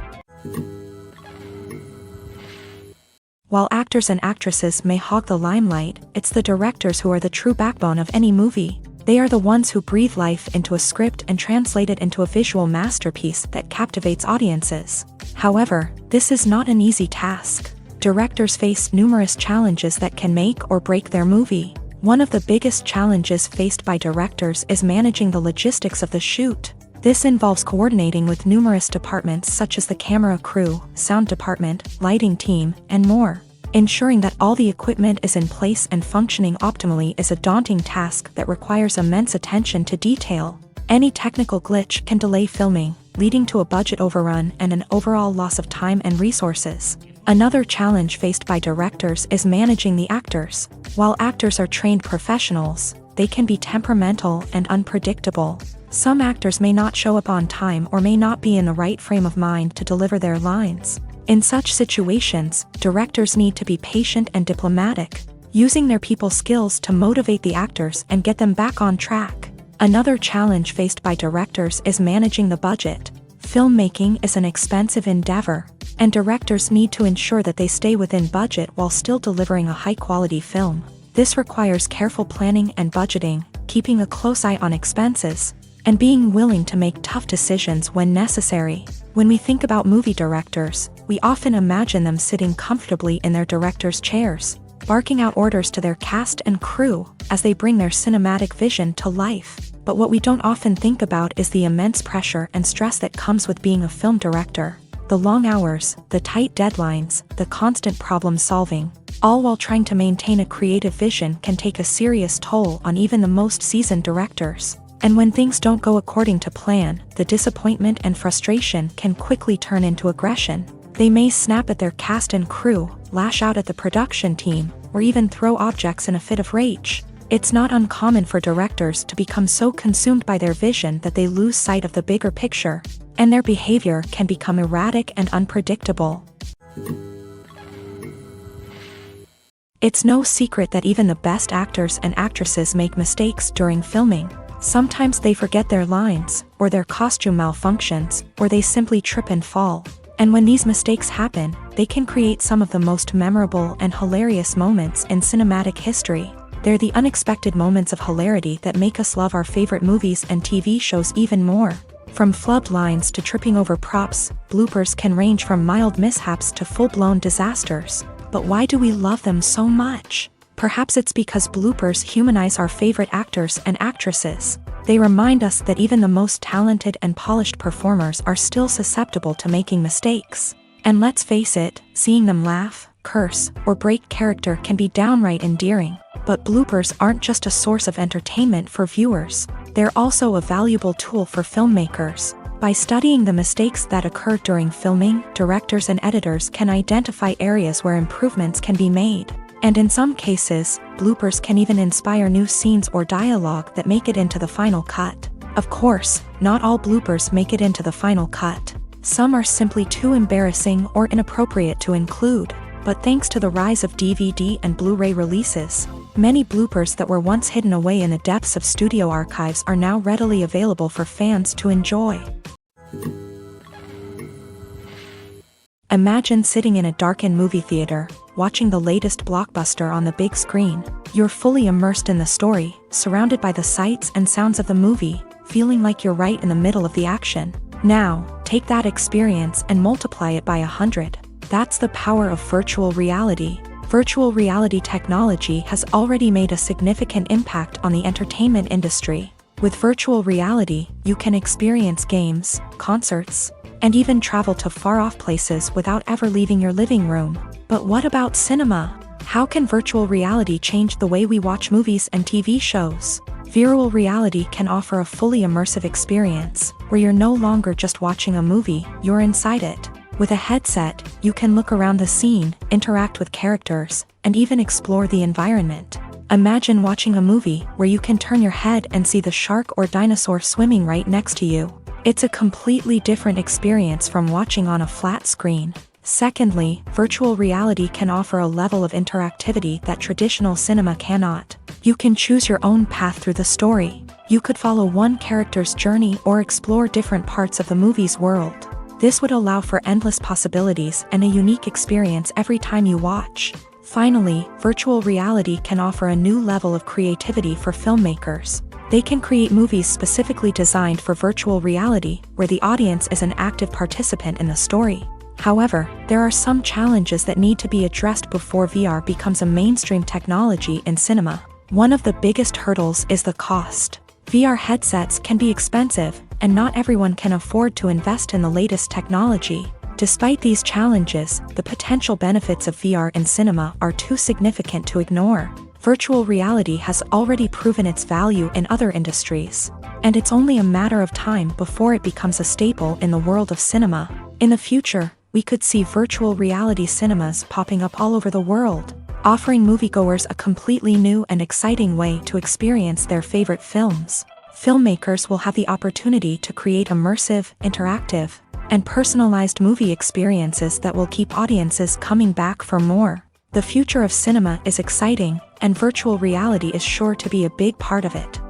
While actors and actresses may hog the limelight, it's the directors who are the true backbone of any movie. They are the ones who breathe life into a script and translate it into a visual masterpiece that captivates audiences. However, this is not an easy task. Directors face numerous challenges that can make or break their movie. One of the biggest challenges faced by directors is managing the logistics of the shoot. This involves coordinating with numerous departments such as the camera crew, sound department, lighting team, and more. Ensuring that all the equipment is in place and functioning optimally is a daunting task that requires immense attention to detail. Any technical glitch can delay filming, leading to a budget overrun and an overall loss of time and resources. Another challenge faced by directors is managing the actors. While actors are trained professionals, they can be temperamental and unpredictable. Some actors may not show up on time or may not be in the right frame of mind to deliver their lines. In such situations, directors need to be patient and diplomatic, using their people skills to motivate the actors and get them back on track. Another challenge faced by directors is managing the budget. Filmmaking is an expensive endeavor, and directors need to ensure that they stay within budget while still delivering a high-quality film. This requires careful planning and budgeting, keeping a close eye on expenses, and being willing to make tough decisions when necessary. When we think about movie directors, we often imagine them sitting comfortably in their director's chairs, barking out orders to their cast and crew as they bring their cinematic vision to life. But what we don't often think about is the immense pressure and stress that comes with being a film director. The long hours, the tight deadlines, the constant problem solving, all while trying to maintain a creative vision can take a serious toll on even the most seasoned directors. And when things don't go according to plan, the disappointment and frustration can quickly turn into aggression. They may snap at their cast and crew, lash out at the production team, or even throw objects in a fit of rage. It's not uncommon for directors to become so consumed by their vision that they lose sight of the bigger picture, and their behavior can become erratic and unpredictable. It's no secret that even the best actors and actresses make mistakes during filming. Sometimes they forget their lines, or their costume malfunctions, or they simply trip and fall. And when these mistakes happen, they can create some of the most memorable and hilarious moments in cinematic history. They're the unexpected moments of hilarity that make us love our favorite movies and TV shows even more. From flubbed lines to tripping over props, bloopers can range from mild mishaps to full-blown disasters. But why do we love them so much? Perhaps it's because bloopers humanize our favorite actors and actresses. They remind us that even the most talented and polished performers are still susceptible to making mistakes. And let's face it, seeing them laugh, curse, or break character can be downright endearing. But bloopers aren't just a source of entertainment for viewers. They're also a valuable tool for filmmakers. By studying the mistakes that occur during filming, directors and editors can identify areas where improvements can be made. And in some cases, bloopers can even inspire new scenes or dialogue that make it into the final cut. Of course, not all bloopers make it into the final cut. Some are simply too embarrassing or inappropriate to include. But thanks to the rise of DVD and Blu-ray releases, many bloopers that were once hidden away in the depths of studio archives are now readily available for fans to enjoy. Imagine sitting in a darkened movie theater, watching the latest blockbuster on the big screen. You're fully immersed in the story, surrounded by the sights and sounds of the movie, feeling like you're right in the middle of the action. Now, take that experience and multiply it by 100. That's the power of virtual reality. Virtual reality technology has already made a significant impact on the entertainment industry. With virtual reality, you can experience games, concerts, and even travel to far-off places without ever leaving your living room. But what about cinema? How can virtual reality change the way we watch movies and TV shows? Virtual reality can offer a fully immersive experience, where you're no longer just watching a movie, you're inside it. With a headset, you can look around the scene, interact with characters, and even explore the environment. Imagine watching a movie where you can turn your head and see the shark or dinosaur swimming right next to you. It's a completely different experience from watching on a flat screen. Secondly, virtual reality can offer a level of interactivity that traditional cinema cannot. You can choose your own path through the story. You could follow one character's journey or explore different parts of the movie's world. This would allow for endless possibilities and a unique experience every time you watch. Finally, virtual reality can offer a new level of creativity for filmmakers. They can create movies specifically designed for virtual reality, where the audience is an active participant in the story. However, there are some challenges that need to be addressed before VR becomes a mainstream technology in cinema. One of the biggest hurdles is the cost. VR headsets can be expensive, and not everyone can afford to invest in the latest technology. Despite these challenges, the potential benefits of VR in cinema are too significant to ignore. Virtual reality has already proven its value in other industries, and it's only a matter of time before it becomes a staple in the world of cinema. In the future, we could see virtual reality cinemas popping up all over the world, offering moviegoers a completely new and exciting way to experience their favorite films. Filmmakers will have the opportunity to create immersive, interactive, and personalized movie experiences that will keep audiences coming back for more. The future of cinema is exciting, and virtual reality is sure to be a big part of it.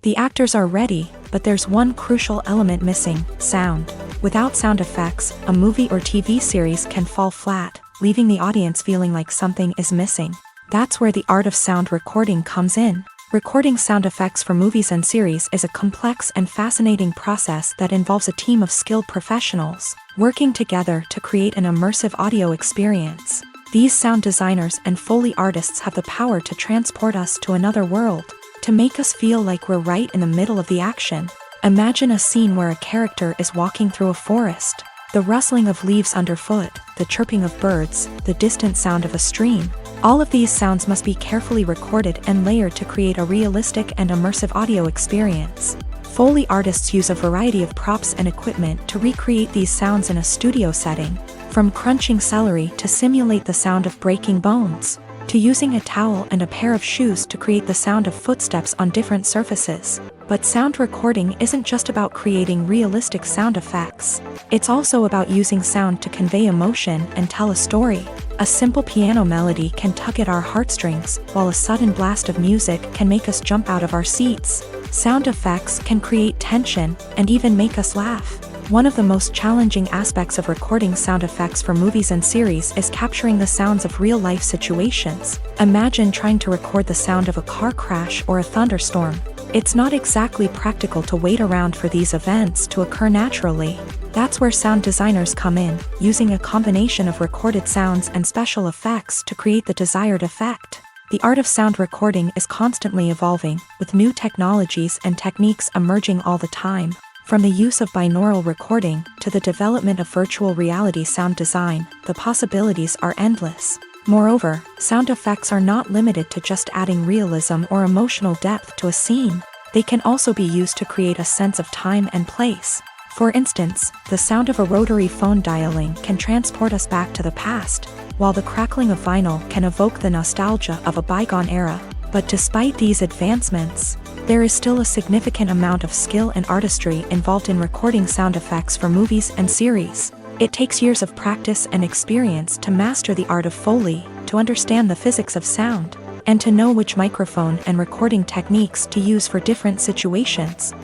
The actors are ready, but there's one crucial element missing: sound. Without sound effects, a movie or TV series can fall flat, leaving the audience feeling like something is missing. That's where the art of sound recording comes in. Recording sound effects for movies and series is a complex and fascinating process that involves a team of skilled professionals working together to create an immersive audio experience. These sound designers and Foley artists have the power to transport us to another world, to make us feel like we're right in the middle of the action. Imagine a scene where a character is walking through a forest. The rustling of leaves underfoot, the chirping of birds, the distant sound of a stream. All of these sounds must be carefully recorded and layered to create a realistic and immersive audio experience. Foley artists use a variety of props and equipment to recreate these sounds in a studio setting, from crunching celery to simulate the sound of breaking bones, to using a towel and a pair of shoes to create the sound of footsteps on different surfaces. But sound recording isn't just about creating realistic sound effects. It's also about using sound to convey emotion and tell a story. A simple piano melody can tug at our heartstrings, while a sudden blast of music can make us jump out of our seats. Sound effects can create tension and even make us laugh. One of the most challenging aspects of recording sound effects for movies and series is capturing the sounds of real-life situations. Imagine trying to record the sound of a car crash or a thunderstorm. It's not exactly practical to wait around for these events to occur naturally. That's where sound designers come in, using a combination of recorded sounds and special effects to create the desired effect. The art of sound recording is constantly evolving, with new technologies and techniques emerging all the time. From the use of binaural recording to the development of virtual reality sound design, the possibilities are endless. Moreover, sound effects are not limited to just adding realism or emotional depth to a scene. They can also be used to create a sense of time and place. For instance, the sound of a rotary phone dialing can transport us back to the past, while the crackling of vinyl can evoke the nostalgia of a bygone era. But despite these advancements, there is still a significant amount of skill and artistry involved in recording sound effects for movies and series. It takes years of practice and experience to master the art of Foley, to understand the physics of sound, and to know which microphone and recording techniques to use for different situations.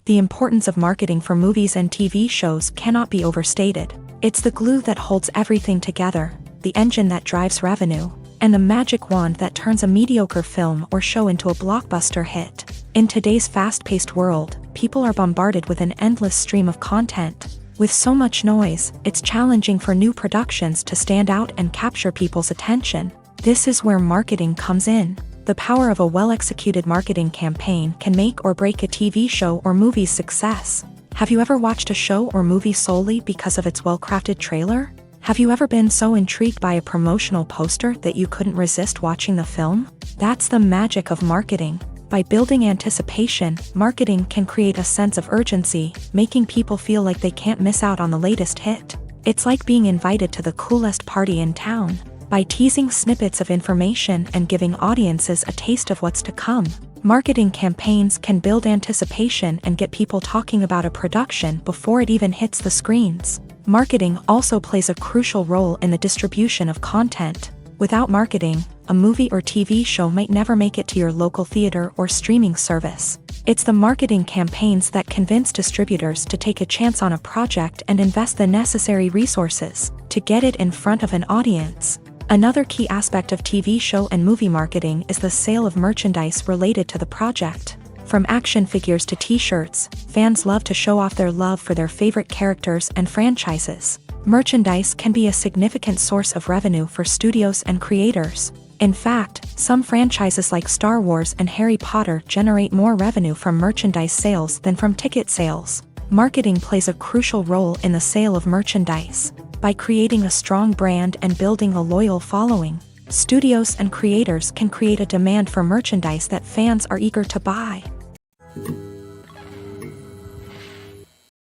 The importance of marketing for movies and TV shows cannot be overstated. It's the glue that holds everything together, the engine that drives revenue, and the magic wand that turns a mediocre film or show into a blockbuster hit. In today's fast-paced world, people are bombarded with an endless stream of content. With so much noise, it's challenging for new productions to stand out and capture people's attention. This is where marketing comes in. The power of a well-executed marketing campaign can make or break a TV show or movie's success. Have you ever watched a show or movie solely because of its well-crafted trailer? Have you ever been so intrigued by a promotional poster that you couldn't resist watching the film? That's the magic of marketing. By building anticipation, marketing can create a sense of urgency, making people feel like they can't miss out on the latest hit. It's like being invited to the coolest party in town. By teasing snippets of information and giving audiences a taste of what's to come, marketing campaigns can build anticipation and get people talking about a production before it even hits the screens. Marketing also plays a crucial role in the distribution of content. Without marketing, a movie or TV show might never make it to your local theater or streaming service. It's the marketing campaigns that convince distributors to take a chance on a project and invest the necessary resources to get it in front of an audience. Another key aspect of TV show and movie marketing is the sale of merchandise related to the project. From action figures to t-shirts, fans love to show off their love for their favorite characters and franchises. Merchandise can be a significant source of revenue for studios and creators. In fact, some franchises like Star Wars and Harry Potter generate more revenue from merchandise sales than from ticket sales. Marketing plays a crucial role in the sale of merchandise. By creating a strong brand and building a loyal following, studios and creators can create a demand for merchandise that fans are eager to buy.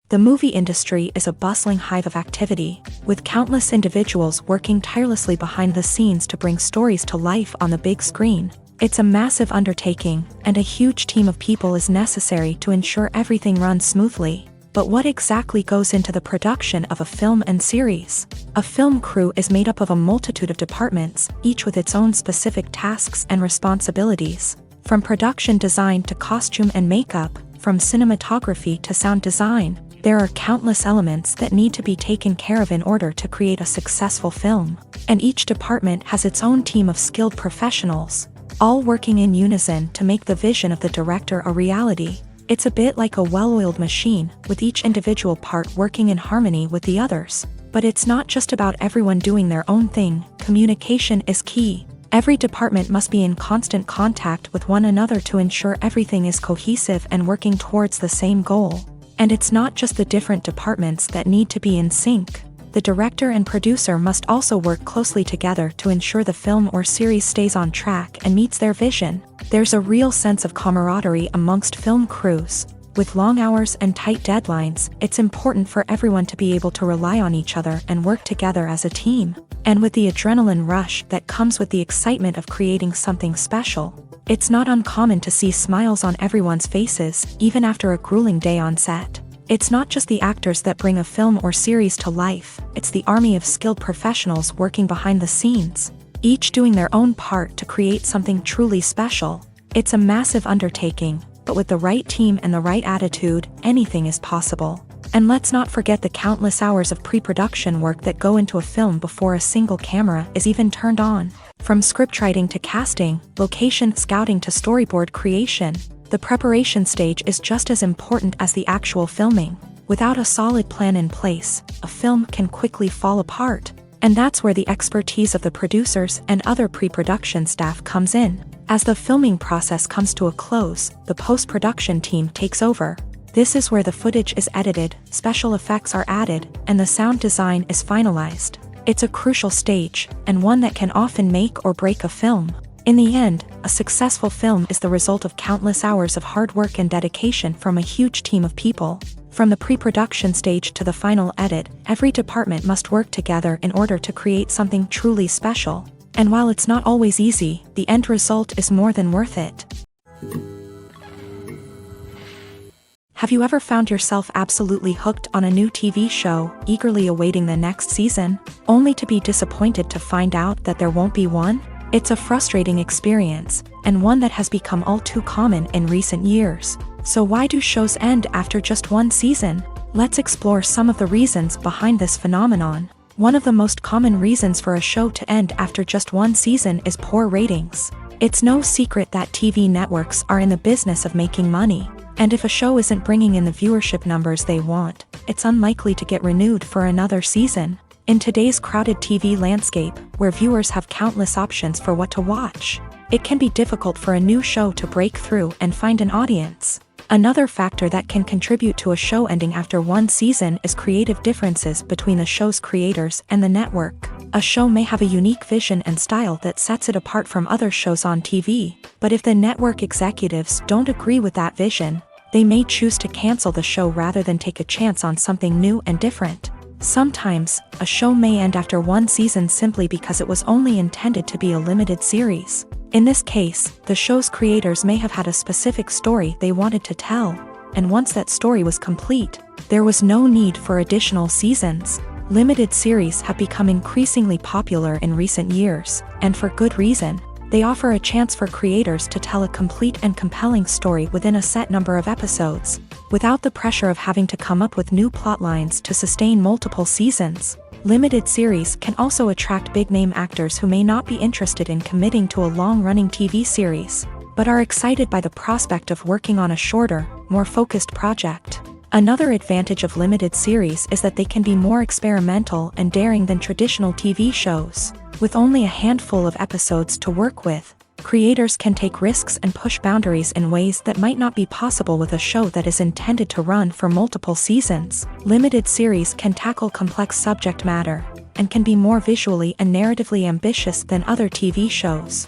The movie industry is a bustling hive of activity, with countless individuals working tirelessly behind the scenes to bring stories to life on the big screen. It's a massive undertaking, and a huge team of people is necessary to ensure everything runs smoothly. But what exactly goes into the production of a film and series? A film crew is made up of a multitude of departments, each with its own specific tasks and responsibilities. From production design to costume and makeup, from cinematography to sound design, there are countless elements that need to be taken care of in order to create a successful film. And each department has its own team of skilled professionals, all working in unison to make the vision of the director a reality. It's a bit like a well-oiled machine, with each individual part working in harmony with the others. But it's not just about everyone doing their own thing. Communication is key. Every department must be in constant contact with one another to ensure everything is cohesive and working towards the same goal. And it's not just the different departments that need to be in sync. The director and producer must also work closely together to ensure the film or series stays on track and meets their vision. There's a real sense of camaraderie amongst film crews. With long hours and tight deadlines, it's important for everyone to be able to rely on each other and work together as a team. And with the adrenaline rush that comes with the excitement of creating something special, it's not uncommon to see smiles on everyone's faces, even after a grueling day on set. It's not just the actors that bring a film or series to life, it's the army of skilled professionals working behind the scenes, each doing their own part to create something truly special. It's a massive undertaking, but with the right team and the right attitude, anything is possible. And let's not forget the countless hours of pre-production work that go into a film before a single camera is even turned on. From scriptwriting to casting, location scouting to storyboard creation, the preparation stage is just as important as the actual filming. Without a solid plan in place, a film can quickly fall apart. And that's where the expertise of the producers and other pre-production staff comes in. As the filming process comes to a close, the post-production team takes over. This is where the footage is edited, special effects are added, and the sound design is finalized. It's a crucial stage, and one that can often make or break a film. In the end, a successful film is the result of countless hours of hard work and dedication from a huge team of people. From the pre-production stage to the final edit, every department must work together in order to create something truly special. And while it's not always easy, the end result is more than worth it. Have you ever found yourself absolutely hooked on a new TV show, eagerly awaiting the next season, only to be disappointed to find out that there won't be one? It's a frustrating experience, and one that has become all too common in recent years. So why do shows end after just one season? Let's explore some of the reasons behind this phenomenon. One of the most common reasons for a show to end after just one season is poor ratings. It's no secret that TV networks are in the business of making money. And if a show isn't bringing in the viewership numbers they want, it's unlikely to get renewed for another season. In today's crowded TV landscape, where viewers have countless options for what to watch, it can be difficult for a new show to break through and find an audience. Another factor that can contribute to a show ending after one season is creative differences between the show's creators and the network. A show may have a unique vision and style that sets it apart from other shows on TV, but if the network executives don't agree with that vision, they may choose to cancel the show rather than take a chance on something new and different. Sometimes, a show may end after one season simply because it was only intended to be a limited series. In this case, the show's creators may have had a specific story they wanted to tell, and once that story was complete, there was no need for additional seasons. Limited series have become increasingly popular in recent years, and for good reason. They offer a chance for creators to tell a complete and compelling story within a set number of episodes, without the pressure of having to come up with new plotlines to sustain multiple seasons. Limited series can also attract big-name actors who may not be interested in committing to a long-running TV series, but are excited by the prospect of working on a shorter, more focused project. Another advantage of limited series is that they can be more experimental and daring than traditional TV shows. With only a handful of episodes to work with, creators can take risks and push boundaries in ways that might not be possible with a show that is intended to run for multiple seasons. Limited series can tackle complex subject matter, and can be more visually and narratively ambitious than other TV shows.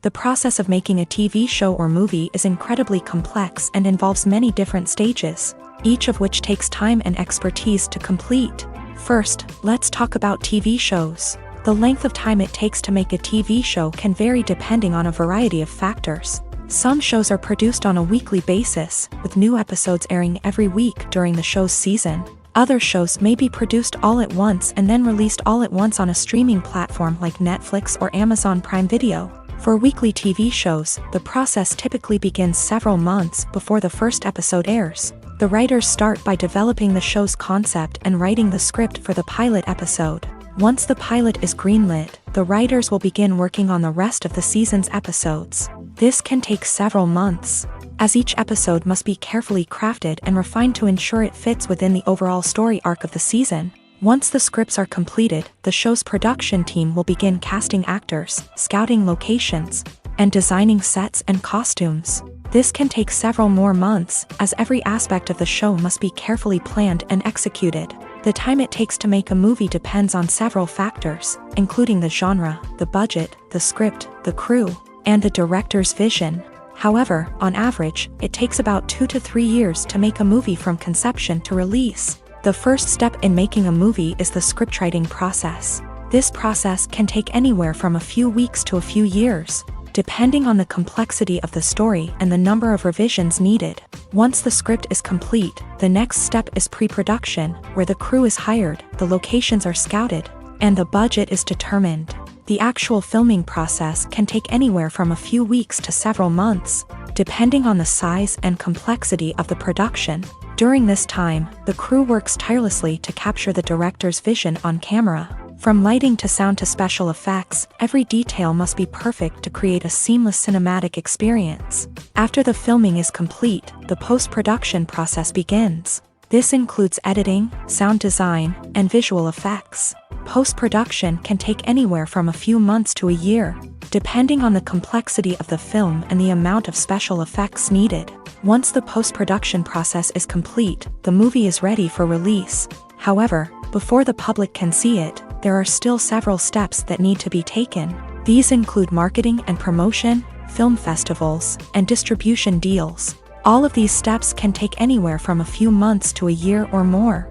The process of making a TV show or movie is incredibly complex and involves many different stages, each of which takes time and expertise to complete. First, let's talk about TV shows. The length of time it takes to make a TV show can vary depending on a variety of factors. Some shows are produced on a weekly basis, with new episodes airing every week during the show's season. Other shows may be produced all at once and then released all at once on a streaming platform like Netflix or Amazon Prime Video. For weekly TV shows, the process typically begins several months before the first episode airs. The writers start by developing the show's concept and writing the script for the pilot episode. Once the pilot is greenlit, the writers will begin working on the rest of the season's episodes. This can take several months, as each episode must be carefully crafted and refined to ensure it fits within the overall story arc of the season. Once the scripts are completed, the show's production team will begin casting actors, scouting locations, and designing sets and costumes. This can take several more months, as every aspect of the show must be carefully planned and executed. The time it takes to make a movie depends on several factors, including the genre, the budget, the script, the crew, and the director's vision. However, on average, it takes about 2 to 3 years to make a movie from conception to release. The first step in making a movie is the scriptwriting process. This process can take anywhere from a few weeks to a few years, depending on the complexity of the story and the number of revisions needed. Once the script is complete, the next step is pre-production, where the crew is hired, the locations are scouted, and the budget is determined. The actual filming process can take anywhere from a few weeks to several months, depending on the size and complexity of the production. During this time, the crew works tirelessly to capture the director's vision on camera. From lighting to sound to special effects, every detail must be perfect to create a seamless cinematic experience. After the filming is complete, the post-production process begins. This includes editing, sound design, and visual effects. Post-production can take anywhere from a few months to a year, depending on the complexity of the film and the amount of special effects needed. Once the post-production process is complete, the movie is ready for release. However, before the public can see it, there are still several steps that need to be taken. These include marketing and promotion, film festivals, and distribution deals. All of these steps can take anywhere from a few months to a year or more.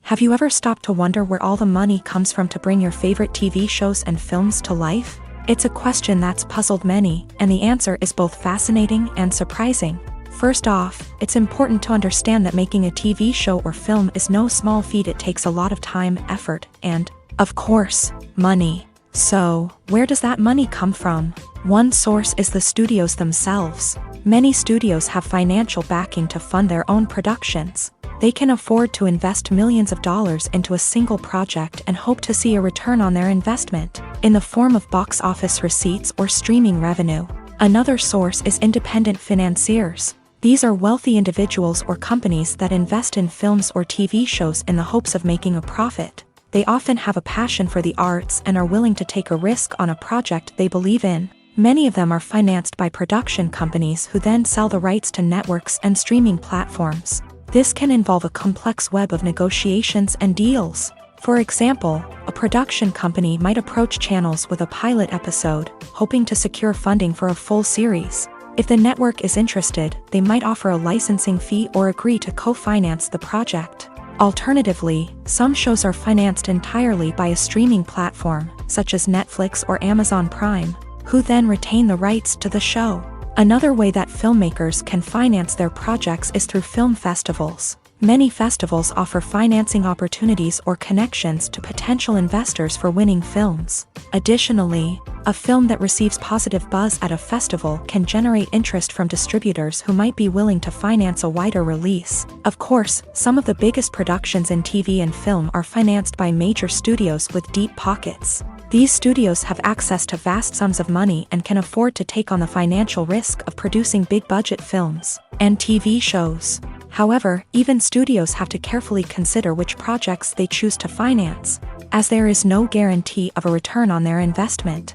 Have you ever stopped to wonder where all the money comes from to bring your favorite TV shows and films to life? It's a question that's puzzled many, and the answer is both fascinating and surprising. First off, it's important to understand that making a TV show or film is no small feat. It takes a lot of time, effort, and, of course, money. So, where does that money come from? One source is the studios themselves. Many studios have financial backing to fund their own productions. They can afford to invest millions of dollars into a single project and hope to see a return on their investment, in the form of box office receipts or streaming revenue. Another source is independent financiers. These are wealthy individuals or companies that invest in films or TV shows in the hopes of making a profit. They often have a passion for the arts and are willing to take a risk on a project they believe in. Many of them are financed by production companies who then sell the rights to networks and streaming platforms. This can involve a complex web of negotiations and deals. For example, a production company might approach channels with a pilot episode, hoping to secure funding for a full series. If the network is interested, they might offer a licensing fee or agree to co-finance the project. Alternatively, some shows are financed entirely by a streaming platform, such as Netflix or Amazon Prime, who then retain the rights to the show. Another way that filmmakers can finance their projects is through film festivals. Many festivals offer financing opportunities or connections to potential investors for winning films. Additionally, a film that receives positive buzz at a festival can generate interest from distributors who might be willing to finance a wider release. Of course, some of the biggest productions in TV and film are financed by major studios with deep pockets. These studios have access to vast sums of money and can afford to take on the financial risk of producing big-budget films and TV shows. However, even studios have to carefully consider which projects they choose to finance, as there is no guarantee of a return on their investment.